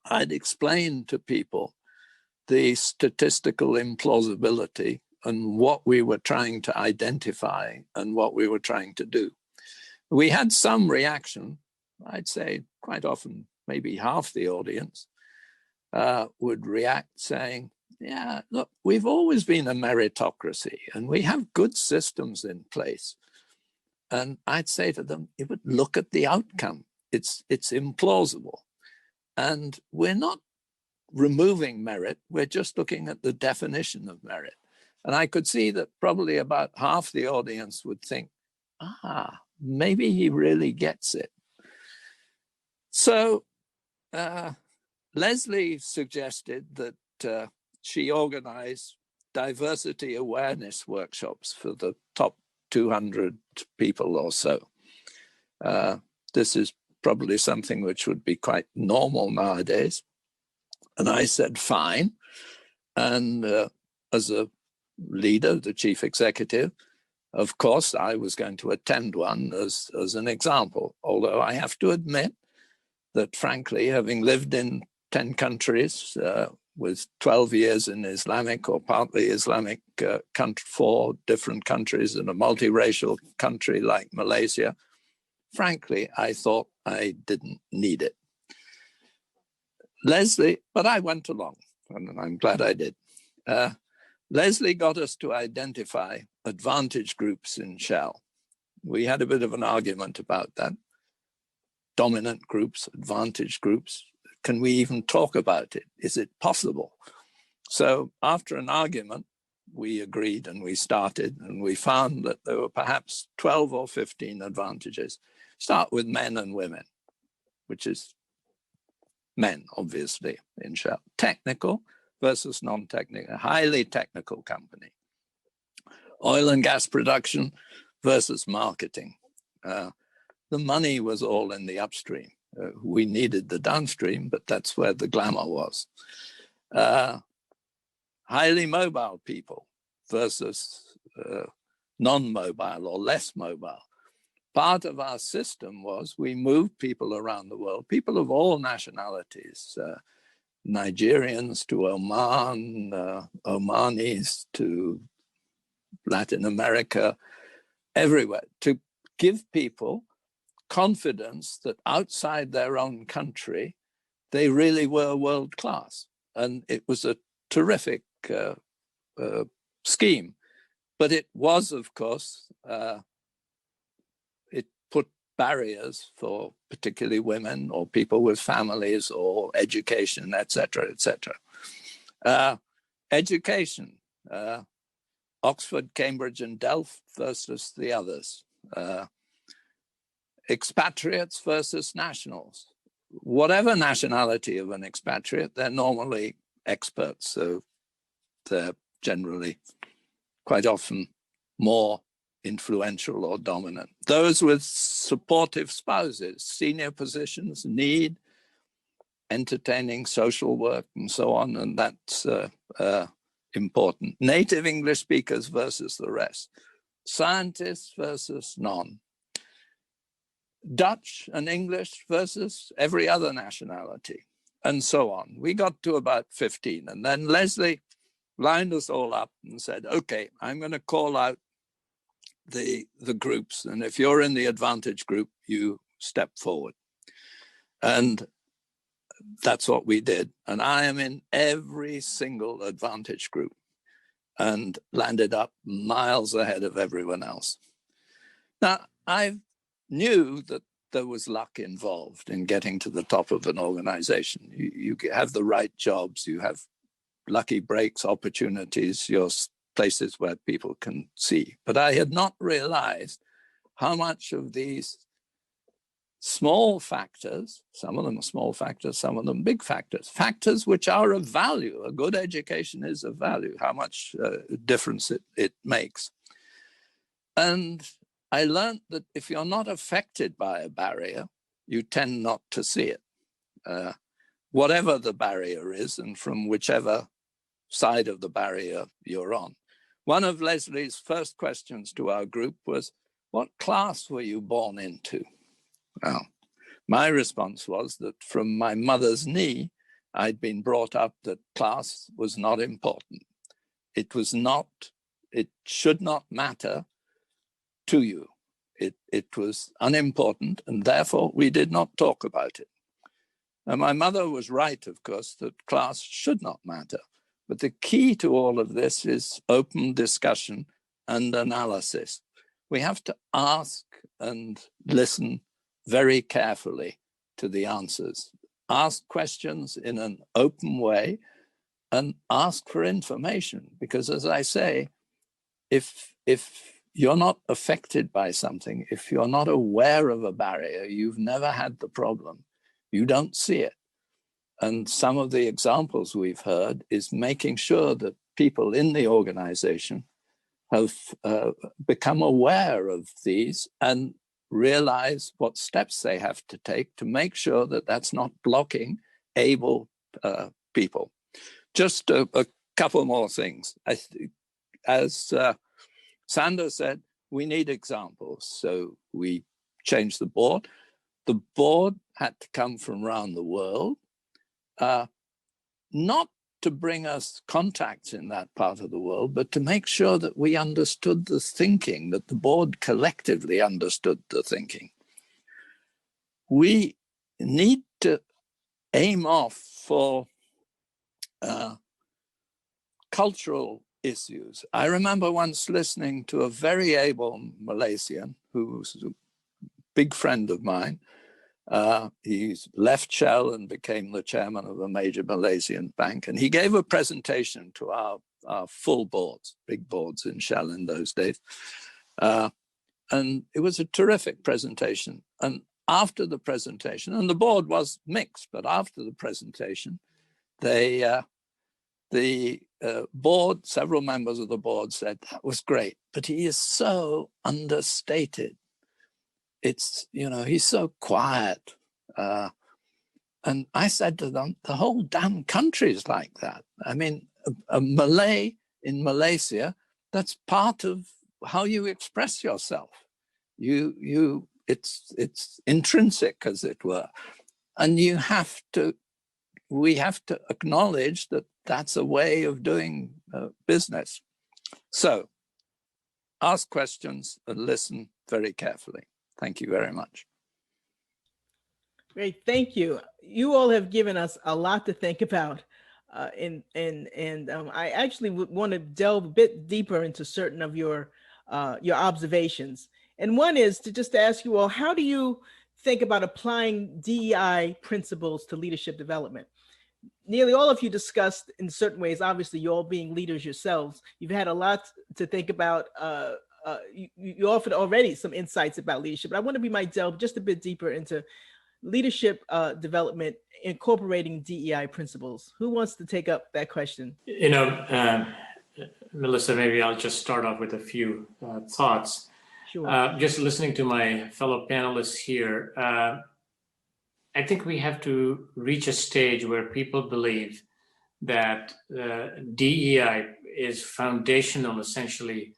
I'd explain to people the statistical implausibility and what we were trying to identify and what we were trying to do. We had some reaction. I'd say quite often, maybe half the audience would react saying, yeah, look, we've always been a meritocracy and we have good systems in place. And I'd say to them, but look at the outcome. It's implausible. And we're not removing merit. We're just looking at the definition of merit. And I could see that probably about half the audience would think, maybe he really gets it. So Leslie suggested that she organize diversity awareness workshops for the top 200 people or so. This is probably something which would be quite normal nowadays. And I said, fine. And as a leader, the chief executive, of course, I was going to attend one as an example. Although I have to admit that, frankly, having lived in 10 countries with 12 years in Islamic or partly Islamic 4 different countries in a multiracial country like Malaysia, frankly, I thought I didn't need it. Leslie, but I went along, and I'm glad I did. Leslie got us to identify advantage groups in Shell. We had a bit of an argument about that. Dominant groups, advantage groups. Can we even talk about it? Is it possible? So after an argument, we agreed and we started, and we found that there were perhaps 12 or 15 advantages. Start with men and women, which is men, obviously, in Shell. Technical versus non-technical, a highly technical company. oil and gas production versus marketing. The money was all in the upstream. We needed the downstream, but that's where the glamour was. Highly mobile people versus non-mobile or less mobile. Part of our system was we moved people around the world, people of all nationalities, Nigerians to Oman, Omanis to Latin America, everywhere, to give people confidence that outside their own country, they really were world class. And it was a terrific scheme. But it was, of course, it put barriers for particularly women or people with families or education, etc., etc. Education, Oxford, Cambridge, and Delft versus the others. Expatriates versus nationals. Whatever nationality of an expatriate, they're normally experts, so they're generally quite often more influential or dominant. Those with supportive spouses, senior positions, need entertaining social work and so on, and that's important. Native English speakers versus the rest. Scientists versus none. Dutch and English versus every other nationality, and so on. We got to about 15, and then Leslie lined us all up and said, okay, I'm going to call out the groups, and if you're in the advantage group, you step forward. And that's what we did. And I am in every single advantage group and landed up miles ahead of everyone else. Now, I knew that there was luck involved in getting to the top of an organization. You have the right jobs, you have lucky breaks, opportunities, your places where people can see. But I had not realized how much of these small factors, some of them are small factors, some of them big factors, factors which are of value. A good education is of value, how much difference it makes. And I learned that if you're not affected by a barrier, you tend not to see it. Whatever the barrier is, and from whichever side of the barrier you're on. One of Leslie's first questions to our group was, what class were you born into? Well, my response was that from my mother's knee, I'd been brought up that class was not important. It should not matter to you. It was unimportant, and therefore we did not talk about it. And my mother was right, of course, that class should not matter. But the key to all of this is open discussion and analysis. We have to ask and listen very carefully to the answers. Ask questions in an open way and ask for information. Because as I say, if you're not affected by something, if you're not aware of a barrier, you've never had the problem. You don't see it. And some of the examples we've heard is making sure that people in the organization have become aware of these and realize what steps they have to take to make sure that that's not blocking able people. Just a couple more things. As Sanders said, we need examples. So we changed the board. The board had to come from around the world, not to bring us contacts in that part of the world, but to make sure that we understood the thinking, that the board collectively understood the thinking. We need to aim off for cultural issues. I remember once listening to a very able Malaysian who was a big friend of mine. He's left Shell and became the chairman of a major Malaysian bank. And he gave a presentation to our full boards, big boards in Shell in those days. And it was a terrific presentation. And after the presentation, and the board was mixed, but after the presentation, the board, several members of the board said, that was great, but he is so understated. It's, he's so quiet. And I said to them, the whole damn country is like that. I mean, a Malay in Malaysia, that's part of how you express yourself. It's intrinsic, as it were. And we have to acknowledge that that's a way of doing business. So ask questions and listen very carefully. Thank you very much. Great, thank you. You all have given us a lot to think about. I actually would want to delve a bit deeper into certain of your observations. And one is to just ask you all, how do you think about applying DEI principles to leadership development? Nearly all of you discussed in certain ways, obviously you all being leaders yourselves, you've had a lot to think about. You offered already some insights about leadership, but I want to might delve just a bit deeper into leadership development, incorporating DEI principles. Who wants to take up that question? Melissa, maybe I'll just start off with a few thoughts. Sure. Just listening to my fellow panelists here, I think we have to reach a stage where people believe that DEI is foundational, essentially,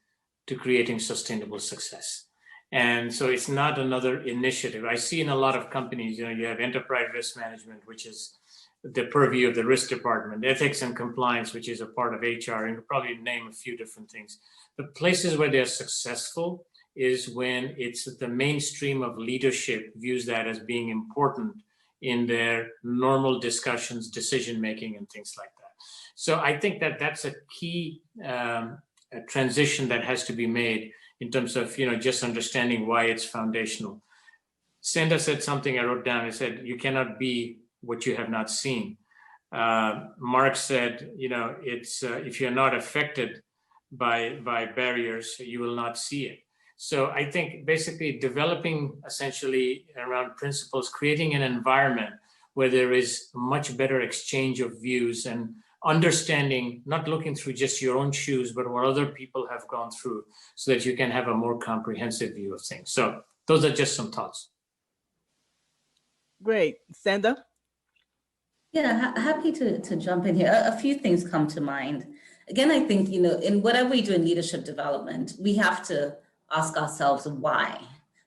to creating sustainable success. And so it's not another initiative. I see in a lot of companies, you have enterprise risk management, which is the purview of the risk department, ethics and compliance, which is a part of HR, and you could probably name a few different things. The places where they're successful is when it's the mainstream of leadership views that as being important in their normal discussions, decision-making, and things like that. So I think that that's a key transition that has to be made in terms of, just understanding why it's foundational. Sandra said something I wrote down. He said, you cannot be what you have not seen. Mark said, it's if you're not affected by barriers, you will not see it. So I think basically developing essentially around principles, creating an environment where there is a much better exchange of views and understanding, not looking through just your own shoes, but what other people have gone through so that you can have a more comprehensive view of things. So those are just some thoughts. Great. Sandra? Yeah, happy to jump in here. A few things come to mind. Again, I think, in whatever we do in leadership development, we have to ask ourselves why.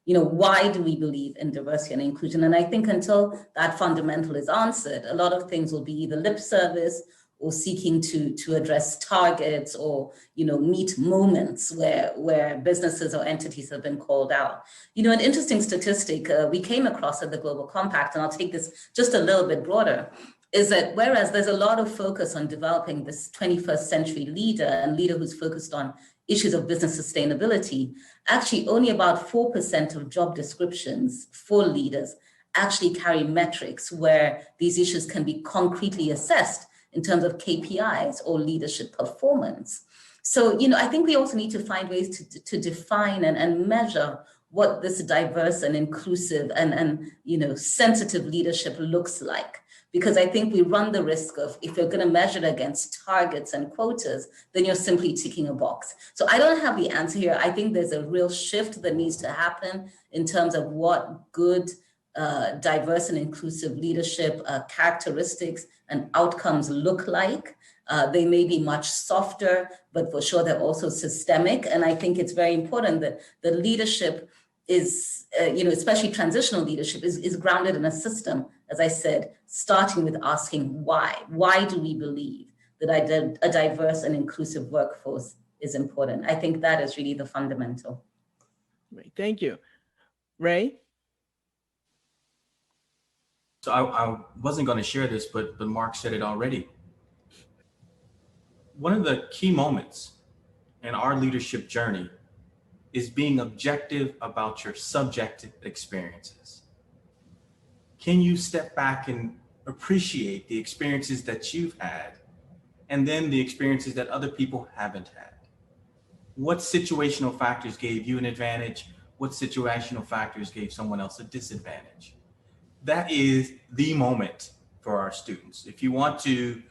Why do we believe in diversity and inclusion? And I think until that fundamental is answered, a lot of things will be either lip service or seeking to address targets or, meet moments where businesses or entities have been called out. An interesting statistic we came across at the Global Compact, and I'll take this just a little bit broader, is that whereas there's a lot of focus on developing this 21st century leader and leader who's focused on issues of business sustainability, actually only about 4% of job descriptions for leaders actually carry metrics where these issues can be concretely assessed in terms of KPIs or leadership performance. So, I think we also need to find ways to define and measure what this diverse and inclusive and sensitive leadership looks like. Because I think we run the risk of, if you're going to measure it against targets and quotas, then you're simply ticking a box. So I don't have the answer here. I think there's a real shift that needs to happen in terms of what good, diverse and inclusive leadership characteristics and outcomes look like. They may be much softer, but for sure they're also systemic. And I think it's very important that the leadership is, especially transitional leadership, is grounded in a system, as I said, starting with asking why. Why do we believe that a diverse and inclusive workforce is important? I think that is really the fundamental. Great, thank you. Ray? So I wasn't going to share this, but Mark said it already. One of the key moments in our leadership journey is being objective about your subjective experiences. Can you step back and appreciate the experiences that you've had and then the experiences that other people haven't had? What situational factors gave you an advantage? What situational factors gave someone else a disadvantage? That is the moment for our students. If you want to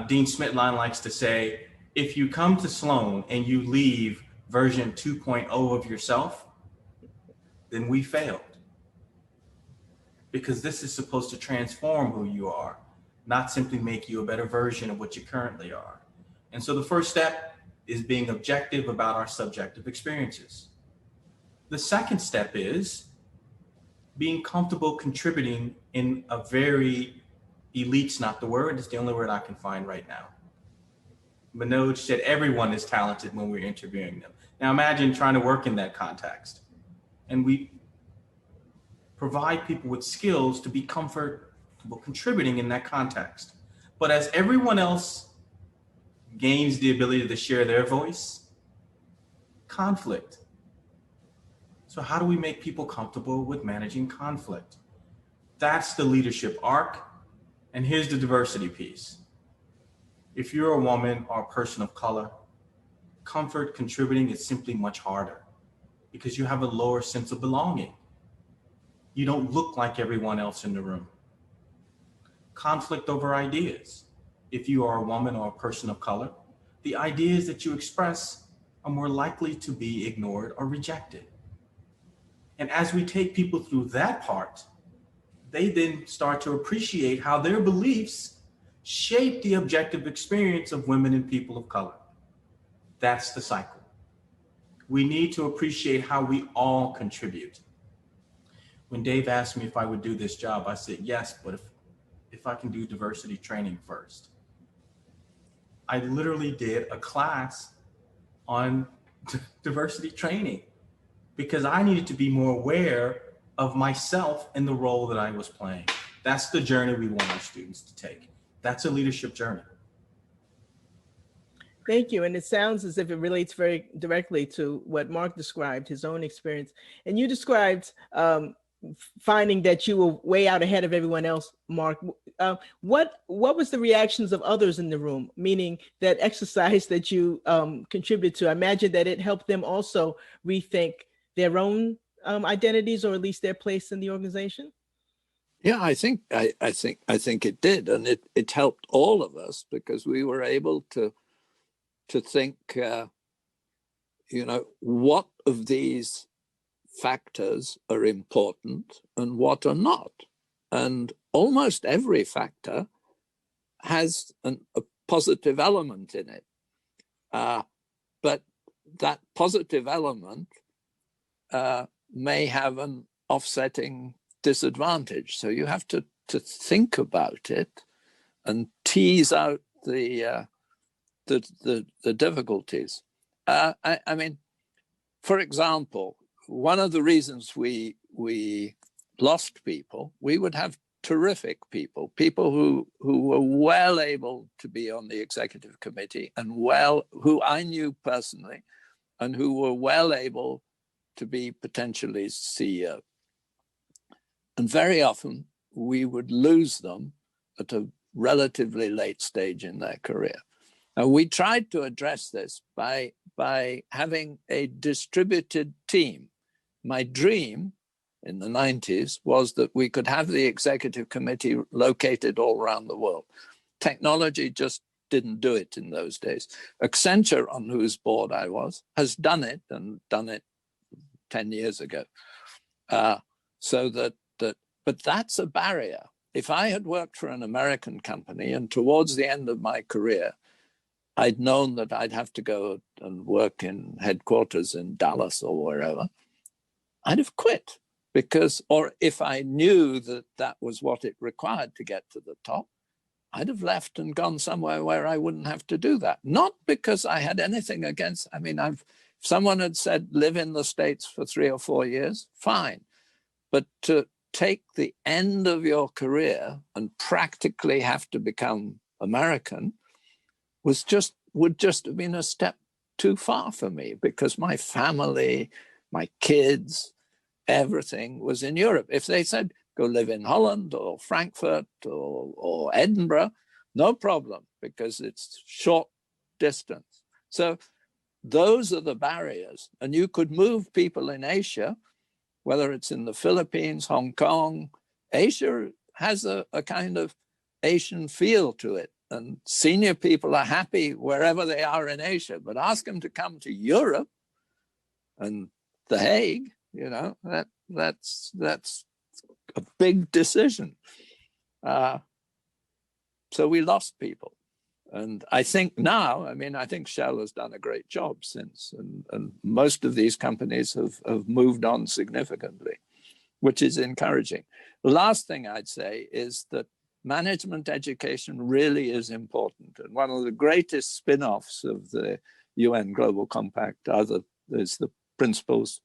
Dean Smitline likes to say, if you come to Sloan and you leave version 2.0 of yourself, then we failed. Because this is supposed to transform who you are, not simply make you a better version of what you currently are. And so the first step is being objective about our subjective experiences. The second step is being comfortable contributing in a very, elite's not the word, it's the only word I can find right now. Manoj said everyone is talented when we're interviewing them. Now imagine trying to work in that context. And we provide people with skills to be comfortable contributing in that context. But as everyone else gains the ability to share their voice, conflict. So how do we make people comfortable with managing conflict? That's the leadership arc. And here's the diversity piece. If you're a woman or a person of color, comfort contributing is simply much harder because you have a lower sense of belonging. You don't look like everyone else in the room. Conflict over ideas. If you are a woman or a person of color, the ideas that you express are more likely to be ignored or rejected. And as we take people through that part, they then start to appreciate how their beliefs shape the objective experience of women and people of color. That's the cycle. We need to appreciate how we all contribute. When Dave asked me if I would do this job, I said, yes, but if I can do diversity training first. I literally did a class on diversity training because I needed to be more aware of myself and the role that I was playing. That's the journey we want our students to take. That's a leadership journey. Thank you. And it sounds as if it relates very directly to what Mark described, his own experience. And you described finding that you were way out ahead of everyone else, Mark. What was the reactions of others in the room, meaning that exercise that you contributed to? I imagine that it helped them also rethink their own identities, or at least their place in the organization. Yeah, I think it did, and it helped all of us because we were able to think, what of these factors are important and what are not. And almost every factor has a positive element in it. But that positive element may have an offsetting disadvantage. So you have to think about it and tease out the difficulties. I mean, for example, one of the reasons we lost people, we would have terrific people who were well able to be on the executive committee and who I knew personally and who were well able to be potentially CEO. And very often we would lose them at a relatively late stage in their career. And we tried to address this by having a distributed team. My dream in the 90s was that we could have the executive committee located all around the world. Technology just didn't do it in those days. Accenture, on whose board I was, has done it, and done it 10 years ago. But that's a barrier. If I had worked for an American company and towards the end of my career, I'd known that I'd have to go and work in headquarters in Dallas or wherever, I'd have quit or if I knew that that was what it required to get to the top, I'd have left and gone somewhere where I wouldn't have to do that. Not because I had anything against, if someone had said, live in the States for 3 or 4 years, fine. But to take the end of your career and practically have to become American would just have been a step too far for me because my family, my kids, everything was in Europe. If they said, go live in Holland or Frankfurt or Edinburgh, no problem, because it's short distance. So those are the barriers. And you could move people in Asia, whether it's in the Philippines, Hong Kong. Asia has a kind of Asian feel to it. and senior people are happy wherever they are in Asia, but ask them to come to Europe and The Hague, you know, that's a big decision. So we lost people. And I think now, I mean, I think Shell has done a great job since, and most of these companies have moved on significantly, which is encouraging. The last thing I'd say is that management education really is important. And one of the greatest spin-offs of the UN Global Compact is the Principles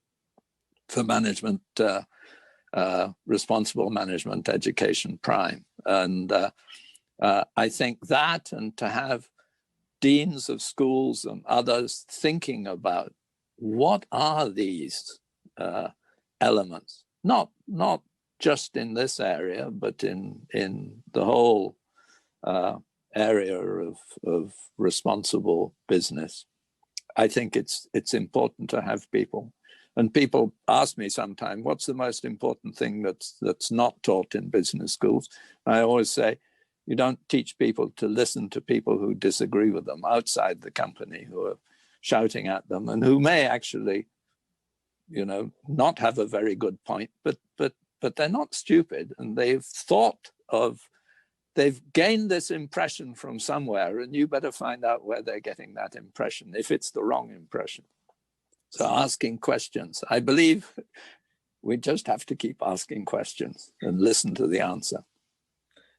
for Management, Responsible Management Education Prime. And I think that, and to have deans of schools and others thinking about what are these elements, not just in this area, but in the whole area of responsible business. I think it's important to have people. And people ask me sometimes, what's the most important thing that's not taught in business schools? I always say, you don't teach people to listen to people who disagree with them outside the company, who are shouting at them and who may actually, you know, not have a very good point, but they're not stupid, and they've gained this impression from somewhere, and you better find out where they're getting that impression, if it's the wrong impression. So asking questions. I believe we just have to keep asking questions and listen to the answer.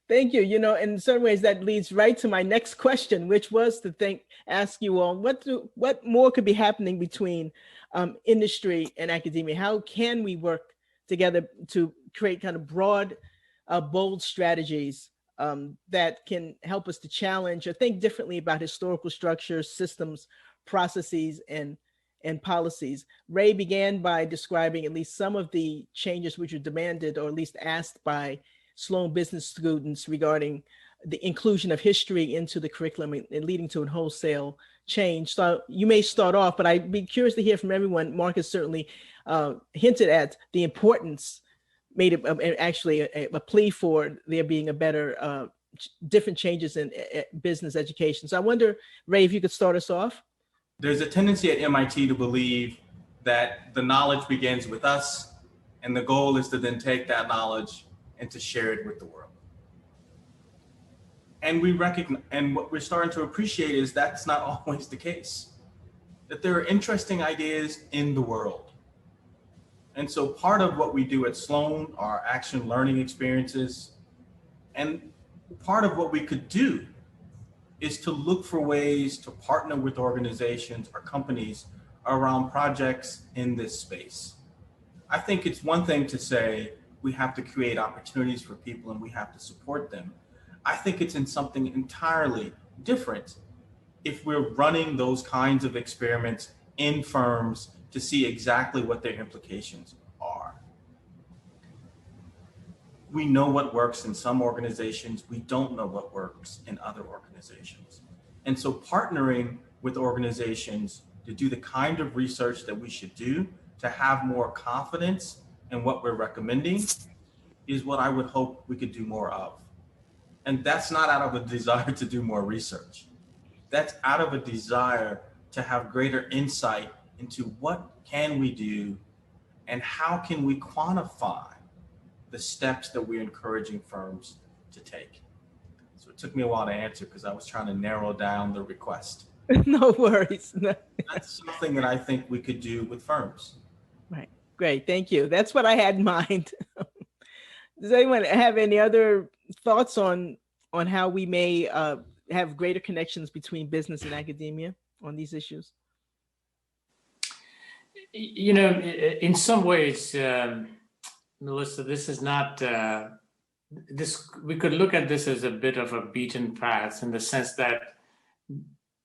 Thank you. You know, in some ways that leads right to my next question, which was to ask you all, what more could be happening between industry and academia? How can we work together to create kind of broad, bold strategies that can help us to challenge or think differently about historical structures, systems, processes, and policies? Ray began by describing at least some of the changes which were demanded, or at least asked, by Sloan business students regarding the inclusion of history into the curriculum and leading to a wholesale change. So you may start off, but I'd be curious to hear from everyone. Mark has certainly hinted at the importance, made actually a plea for there being a better, different changes in business education. So I wonder, Ray, if you could start us off. There's a tendency at MIT to believe that the knowledge begins with us, and the goal is to then take that knowledge and to share it with the world. And we recognize, and what we're starting to appreciate is that's not always the case, that there are interesting ideas in the world. And so part of what we do at Sloan are action learning experiences. And part of what we could do is to look for ways to partner with organizations or companies around projects in this space. I think it's one thing to say we have to create opportunities for people and we have to support them. I think it's in something entirely different if we're running those kinds of experiments in firms to see exactly what their implications are. We know what works in some organizations. We don't know what works in other organizations. And so partnering with organizations to do the kind of research that we should do to have more confidence in what we're recommending is what I would hope we could do more of. And that's not out of a desire to do more research. That's out of a desire to have greater insight into what can we do and how can we quantify the steps that we're encouraging firms to take. So it took me a while to answer because I was trying to narrow down the request. No worries. No. That's something that I think we could do with firms. Right. Great. Thank you. That's what I had in mind. Does anyone have any other thoughts on how we may have greater connections between business and academia on these issues? You know, in some ways, Melissa, this is not, we could look at this as a bit of a beaten path in the sense that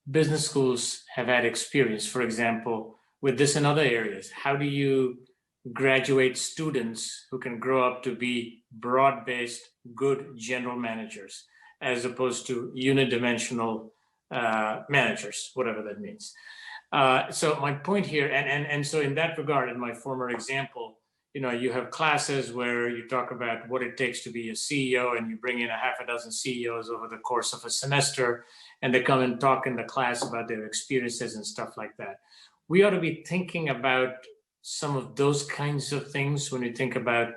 business schools have had experience, for example, with this in other areas. How do you graduate students who can grow up to be broad-based, good general managers, as opposed to unidimensional managers, whatever that means? So my point here, and so in that regard, in my former example, you have classes where you talk about what it takes to be a CEO, and you bring in a half a dozen CEOs over the course of a semester, and they come and talk in the class about their experiences and stuff like that. We ought to be thinking about some of those kinds of things when we think about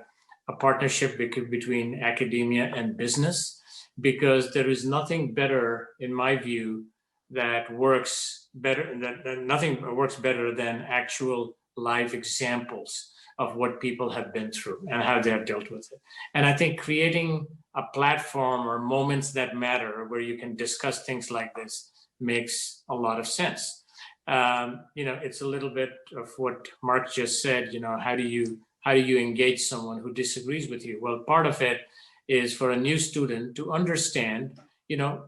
a partnership between academia and business, because there is nothing better, in my view, that works better, that nothing works better than actual live examples of what people have been through and how they have dealt with it. And I think creating a platform or moments that matter where you can discuss things like this makes a lot of sense. It's a little bit of what Mark just said. How do you engage someone who disagrees with you? Well, part of it is for a new student to understand,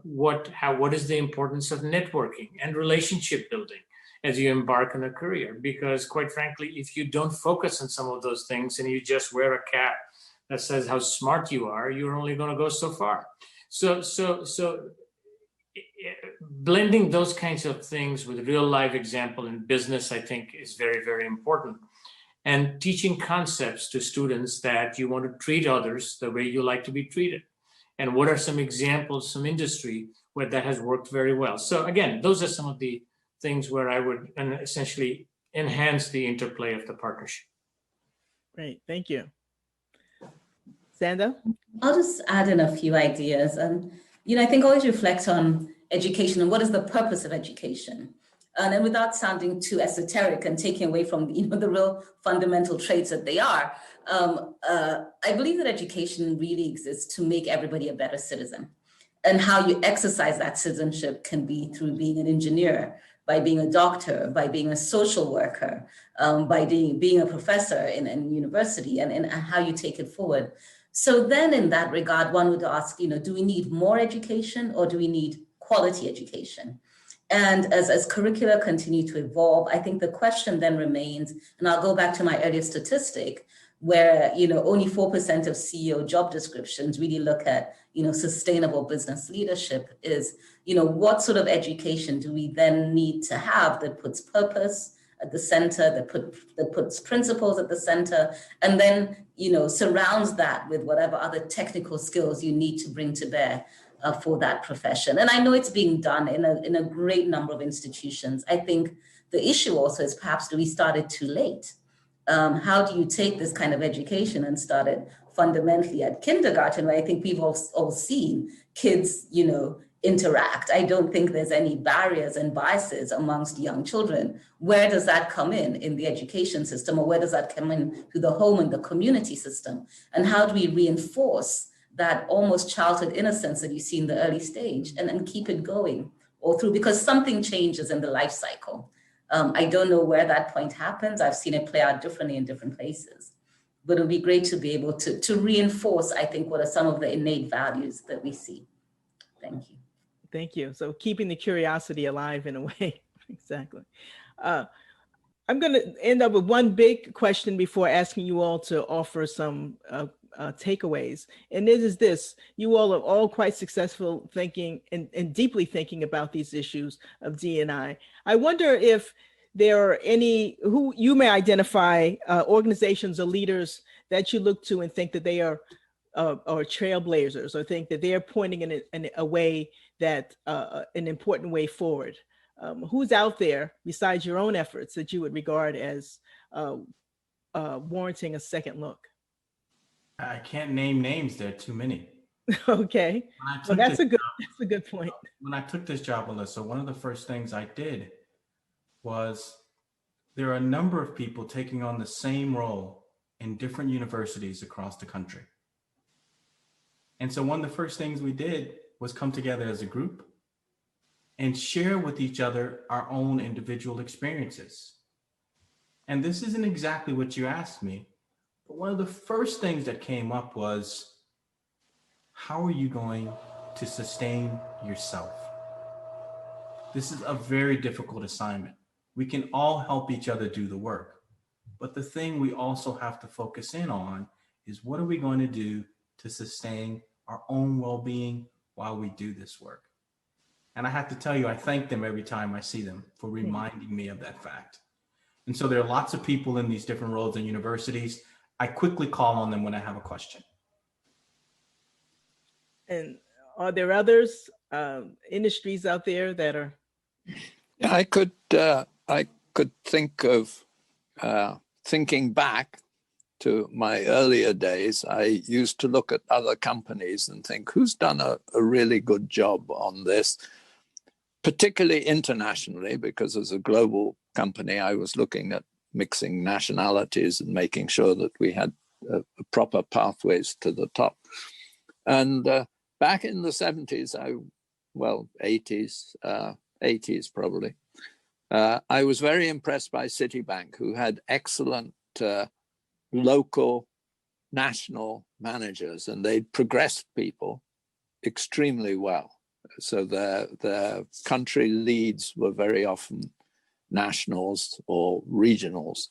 what is the importance of networking and relationship building as you embark on a career. Because quite frankly, if you don't focus on some of those things and you just wear a cap that says how smart you are, you're only going to go so far. So blending those kinds of things with real life example in business, I think, is very, very important. And teaching concepts to students that you want to treat others the way you like to be treated. And what are some examples, some industry where that has worked very well. So again, those are some of the things where I would essentially enhance the interplay of the partnership. Great, thank you. Sandra? I'll just add in a few ideas. I think always reflect on education and what is the purpose of education. And without sounding too esoteric and taking away from the real fundamental traits that they are, I believe that education really exists to make everybody a better citizen. And how you exercise that citizenship can be through being an engineer, by being a doctor, by being a social worker, by being a professor in university, and how you take it forward. So then in that regard, one would ask, do we need more education or do we need quality education? And as curricula continue to evolve, I think the question then remains, and I'll go back to my earlier statistic, where only 4% of CEO job descriptions really look at sustainable business leadership, is what sort of education do we then need to have that puts purpose at the center, that puts principles at the center, and then surrounds that with whatever other technical skills you need to bring to bear for that profession. And I know it's being done in a great number of institutions. I think the issue also is perhaps, do we start it too late? How do you take this kind of education and start it fundamentally at kindergarten, where I think we've all seen kids, interact? I don't think there's any barriers and biases amongst young children. Where does that come in the education system, or where does that come in through the home and the community system? And how do we reinforce that almost childhood innocence that you see in the early stage and keep it going all through? Because something changes in the life cycle. I don't know where that point happens. I've seen it play out differently in different places. But it would be great to be able to reinforce, I think, what are some of the innate values that we see. Thank you. Thank you. So keeping the curiosity alive in a way. Exactly. I'm going to end up with one big question before asking you all to offer some takeaways. And it is this: you all are all quite successful thinking and deeply thinking about these issues of DE&I. I wonder if there are any who you may identify organizations or leaders that you look to and think that they are or trailblazers, or think that they're pointing in a way that an important way forward. Who's out there besides your own efforts that you would regard as warranting a second look? I can't name names. There are too many. Okay, well, that's a good point. When I took this job, Alyssa, one of the first things I did was, there are a number of people taking on the same role in different universities across the country. And so one of the first things we did was come together as a group and share with each other our own individual experiences. And this isn't exactly what you asked me, but one of the first things that came up was, how are you going to sustain yourself? This is a very difficult assignment. We can all help each other do the work, but the thing we also have to focus in on is, what are we going to do to sustain our own well-being while we do this work? And I have to tell you, I thank them every time I see them for reminding me of that fact. And so there are lots of people in these different roles in universities. I quickly call on them when I have a question. And are there others, industries out there that are? Yeah, I could think of thinking back to my earlier days. I used to look at other companies and think, who's done a really good job on this, particularly internationally, because as a global company, I was looking at mixing nationalities and making sure that we had proper pathways to the top. And back in the 70s, 80s probably, I was very impressed by Citibank, who had excellent local, national managers, and they'd progressed people extremely well. So their country leads were very often nationals or regionals.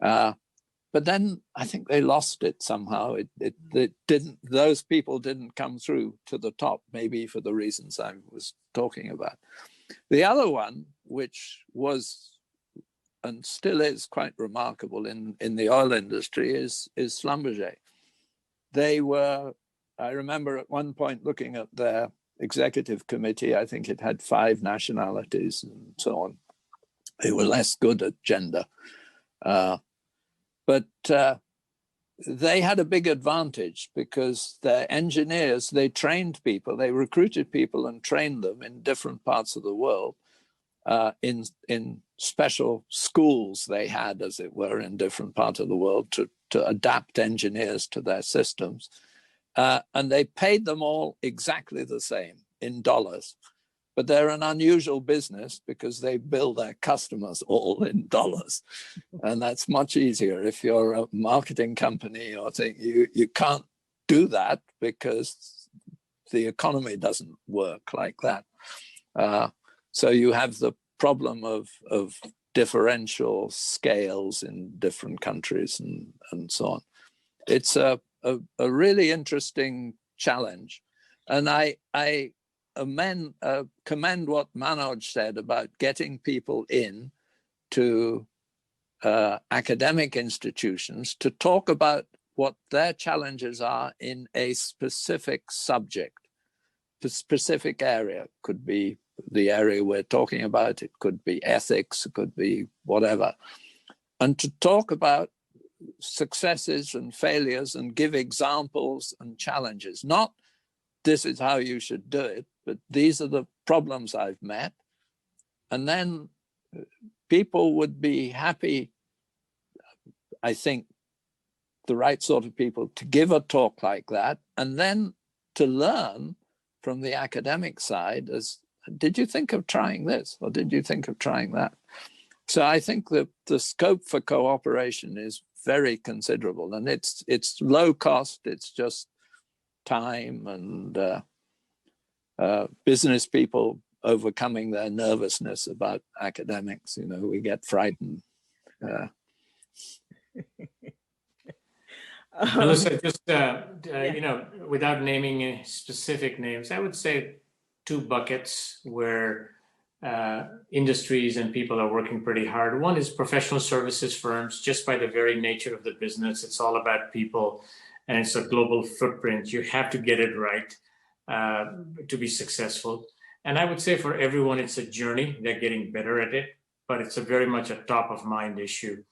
But then I think they lost it somehow. It didn't. Those people didn't come through to the top, maybe for the reasons I was talking about. The other one, which was and still is quite remarkable in the oil industry, is Schlumberger. They were. I remember at one point looking at their executive committee. I think it had 5 nationalities and so on. They were less good at gender. But they had a big advantage because their engineers, they trained people, they recruited people and trained them in different parts of the world in special schools they had, as it were, in different parts of the world to adapt engineers to their systems. And they paid them all exactly the same in dollars. But they're an unusual business because they bill their customers all in dollars. And that's much easier. If you're a marketing company or thing, you can't do that because the economy doesn't work like that. So you have the problem of differential scales in different countries and so on. It's a really interesting challenge. And I commend what Manoj said about getting people in to academic institutions to talk about what their challenges are in a specific subject, a specific area. It could be the area we're talking about, it could be ethics, it could be whatever. And to talk about successes and failures and give examples and challenges, not this is how you should do it, but these are the problems I've met. And then people would be happy, I think, the right sort of people to give a talk like that, and then to learn from the academic side as, did you think of trying this? Or did you think of trying that? So I think that the scope for cooperation is very considerable, and it's low cost. It's just time and business people overcoming their nervousness about academics. You know, we get frightened. Melissa, just you know, without naming any specific names, I would say 2 buckets where industries and people are working pretty hard. One is professional services firms. Just by the very nature of the business, it's all about people, and it's a global footprint. You have to get it right to be successful. And I would say for everyone, it's a journey. They're getting better at it, but it's a very much a top of mind issue.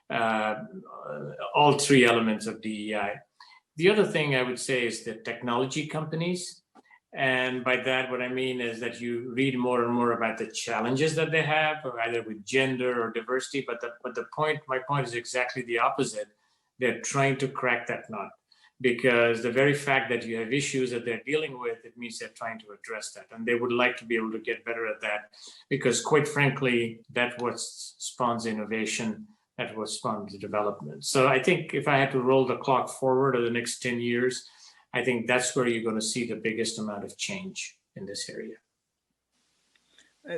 All 3 elements of DEI. The other thing I would say is the technology companies. And by that, what I mean is that you read more and more about the challenges that they have, either with gender or diversity. But my point is exactly the opposite. They're trying to crack that nut, because the very fact that you have issues that they're dealing with, it means they're trying to address that. And they would like to be able to get better at that, because quite frankly, that's what spawns innovation, that's what spawns development. So I think if I had to roll the clock forward to the next 10 years, I think that's where you're going to see the biggest amount of change in this area.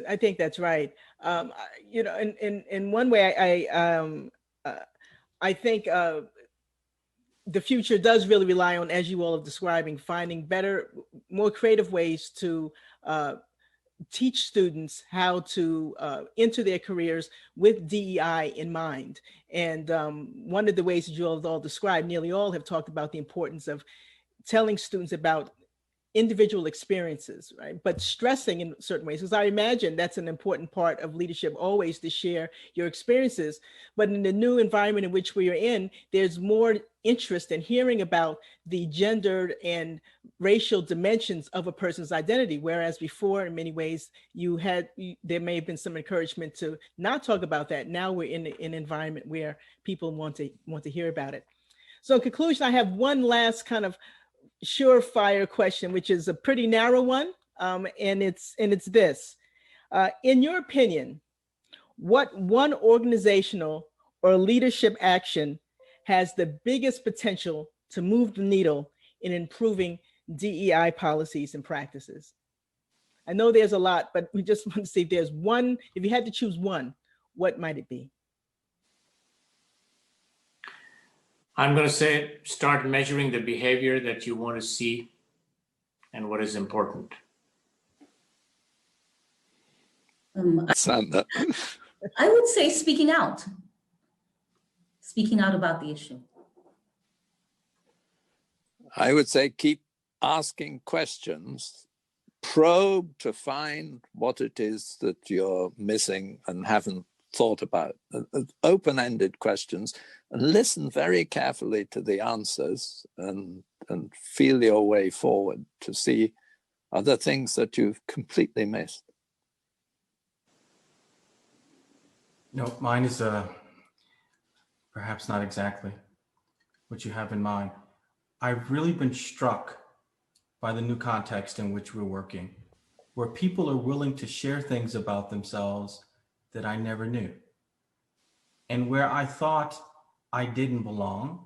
I think that's right. You know, in one way, I think the future does really rely on, as you all are describing, finding better, more creative ways to teach students how to enter their careers with DEI in mind. And one of the ways that you all described, nearly all have talked about the importance of telling students about individual experiences, right? But stressing in certain ways, because I imagine that's an important part of leadership, always to share your experiences. But in the new environment in which we are in, there's more interest in hearing about the gendered and racial dimensions of a person's identity. Whereas before, in many ways, there may have been some encouragement to not talk about that. Now we're in an environment where people want to hear about it. So in conclusion, I have one last kind of surefire question, which is a pretty narrow one, and it's this: in your opinion, what one organizational or leadership action has the biggest potential to move the needle in improving DEI policies and practices? I know there's a lot, but we just want to see if there's one. If you had to choose one, what might it be? I'm going to say start measuring the behavior that you want to see and what is important. Sandra. I would say speaking out about the issue. I would say keep asking questions, probe to find what it is that you're missing and haven't thought about. Open-ended questions, and listen very carefully to the answers and feel your way forward to see other things that you've completely missed. No, mine is perhaps not exactly what you have in mind. I've really been struck by the new context in which we're working, where people are willing to share things about themselves that I never knew. And where I thought I didn't belong,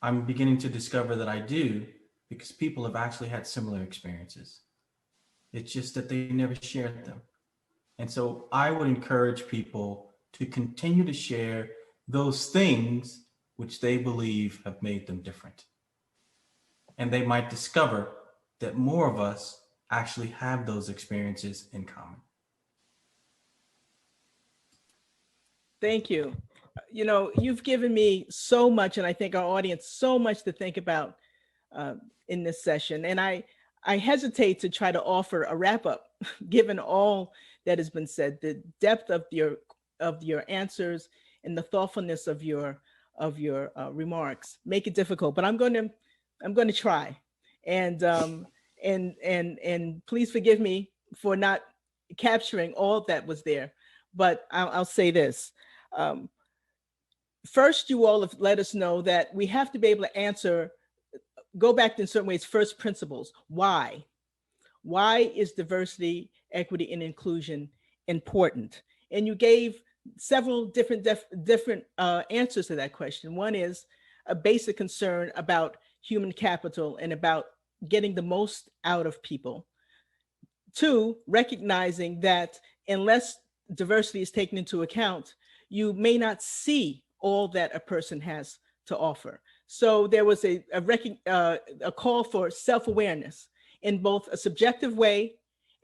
I'm beginning to discover that I do, because people have actually had similar experiences. It's just that they never shared them. And so I would encourage people to continue to share those things which they believe have made them different. And they might discover that more of us actually have those experiences in common. Thank you. You know, you've given me so much, and I think our audience so much to think about in this session. And I hesitate to try to offer a wrap up, given all that has been said, the depth of your answers and the thoughtfulness of your remarks make it difficult. But I'm going to try, and please forgive me for not capturing all that was there. But I'll say this. First, you all have let us know that we have to be able to go back to, in certain ways, first principles. Why? Why is diversity, equity, and inclusion important? And you gave several different answers to that question. One is a basic concern about human capital and about getting the most out of people. Two, recognizing that unless diversity is taken into account, you may not see all that a person has to offer. So there was a call for self-awareness in both a subjective way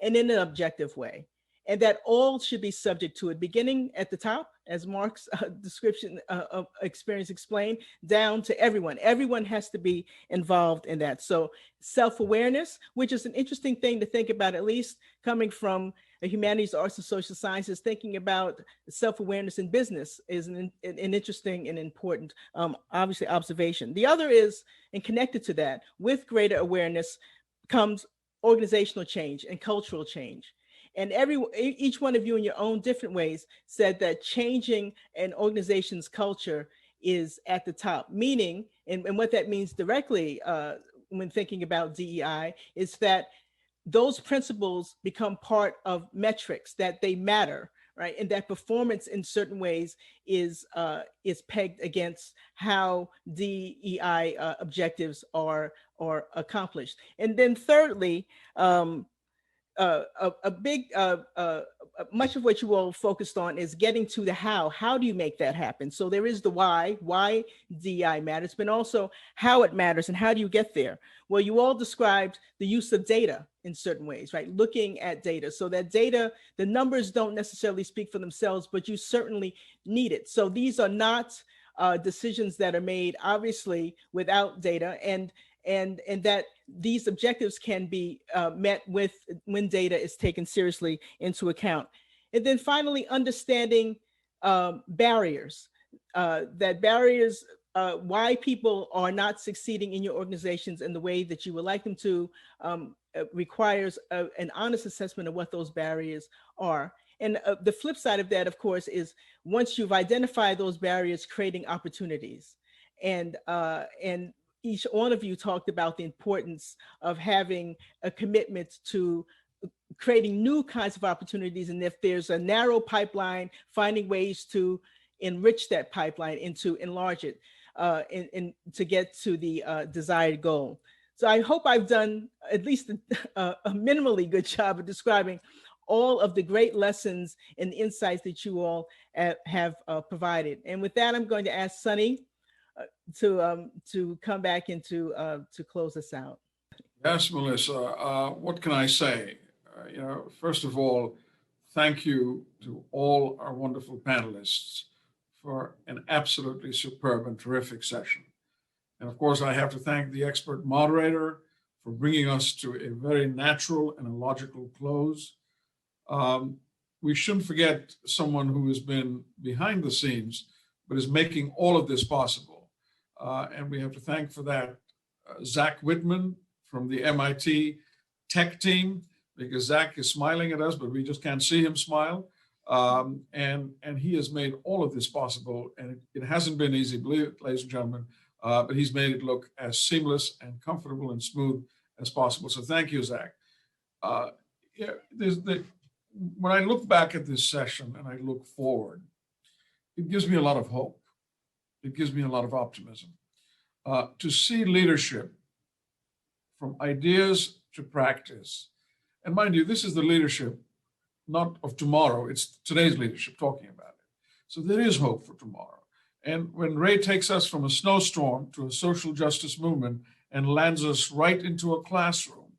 and in an objective way, and that all should be subject to it, beginning at the top, as Mark's description of experience explained, down to everyone. Everyone has to be involved in that. So self-awareness, which is an interesting thing to think about, at least coming from the humanities, arts, and social sciences, thinking about self-awareness in business is an interesting and important, obviously, observation. The other is, and connected to that, with greater awareness comes organizational change and cultural change. And each one of you in your own different ways said that changing an organization's culture is at the top, meaning, and what that means directly when thinking about DEI is that those principles become part of metrics, that they matter, right? And that performance in certain ways is pegged against how DEI objectives are accomplished. And then thirdly, a big, much of what you all focused on is getting to the how. How do you make that happen? So there is the why DEI matters, but also how it matters and how do you get there? Well, you all described the use of data in certain ways, right? Looking at data. So that data, the numbers don't necessarily speak for themselves, but you certainly need it. So these are not decisions that are made, obviously, without data, and that these objectives can be met with when data is taken seriously into account. And then finally, understanding barriers, that barriers, why people are not succeeding in your organizations in the way that you would like them to, requires an honest assessment of what those barriers are. And the flip side of that, of course, is once you've identified those barriers, creating opportunities. And each one of you talked about the importance of having a commitment to creating new kinds of opportunities. And if there's a narrow pipeline, finding ways to enrich that pipeline and to enlarge it and to get to the desired goal. So I hope I've done at least a minimally good job of describing all of the great lessons and insights that you all have provided. And with that, I'm going to ask Sunny to come back and to close us out. Yes, Melissa. What can I say? First of all, thank you to all our wonderful panelists for an absolutely superb and terrific session. And of course, I have to thank the expert moderator for bringing us to a very natural and a logical close. We shouldn't forget someone who has been behind the scenes, but is making all of this possible. And we have to thank for that Zach Whitman from the MIT tech team, because Zach is smiling at us, but we just can't see him smile. And he has made all of this possible. And it hasn't been easy, believe it, ladies and gentlemen, but he's made it look as seamless and comfortable and smooth as possible. So thank you, Zach. When I look back at this session and I look forward, it gives me a lot of hope. It gives me a lot of optimism. To see leadership from ideas to practice. And mind you, this is the leadership not of tomorrow, it's today's leadership talking about it. So there is hope for tomorrow. And when Ray takes us from a snowstorm to a social justice movement and lands us right into a classroom,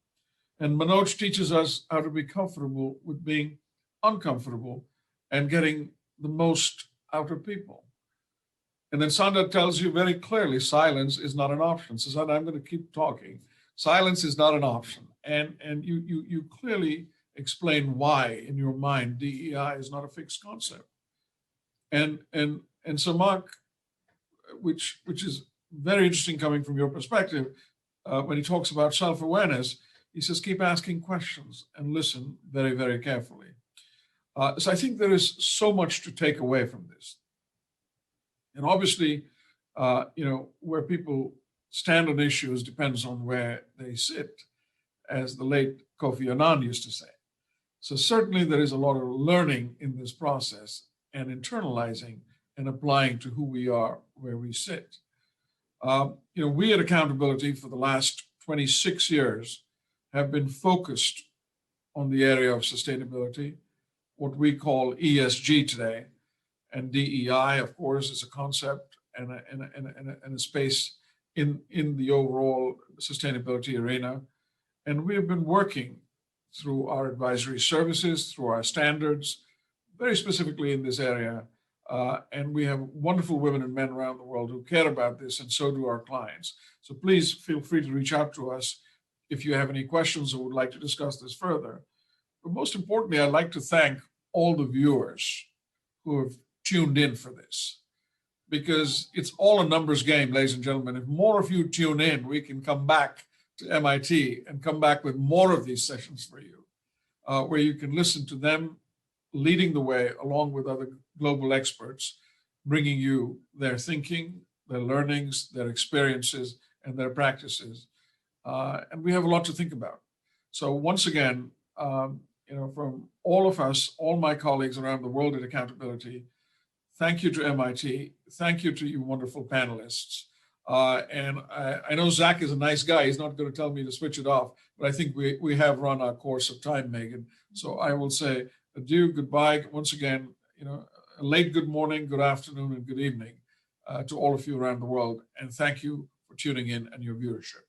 and Manoj teaches us how to be comfortable with being uncomfortable and getting the most out of people. And then Sandra tells you very clearly, silence is not an option. So Sandra, I'm going to keep talking. Silence is not an option. And you clearly explain why in your mind DEI is not a fixed concept. And so Mark, which is very interesting coming from your perspective, when he talks about self-awareness, he says, keep asking questions and listen very, very carefully. So I think there is so much to take away from this. And obviously, where people stand on issues depends on where they sit, as the late Kofi Annan used to say. So certainly there is a lot of learning in this process and internalizing and applying to who we are, where we sit. We at Accountability for the last 26 years have been focused on the area of sustainability, what we call ESG today. And DEI, of course, is a concept and a space in the overall sustainability arena. And we have been working through our advisory services, through our standards, very specifically in this area. And we have wonderful women and men around the world who care about this, and so do our clients. So please feel free to reach out to us if you have any questions or would like to discuss this further. But most importantly, I'd like to thank all the viewers who have tuned in for this, because it's all a numbers game, ladies and gentlemen. If more of you tune in, we can come back to MIT and come back with more of these sessions for you, where you can listen to them leading the way along with other global experts, bringing you their thinking, their learnings, their experiences, and their practices. And we have a lot to think about. So once again, from all of us, all my colleagues around the world at Accountability, thank you to MIT. Thank you to you wonderful panelists. And I know Zach is a nice guy. He's not going to tell me to switch it off, but I think we have run our course of time, Megan. So I will say adieu, goodbye. Once again, a late good morning, good afternoon, and good evening to all of you around the world. And thank you for tuning in and your viewership.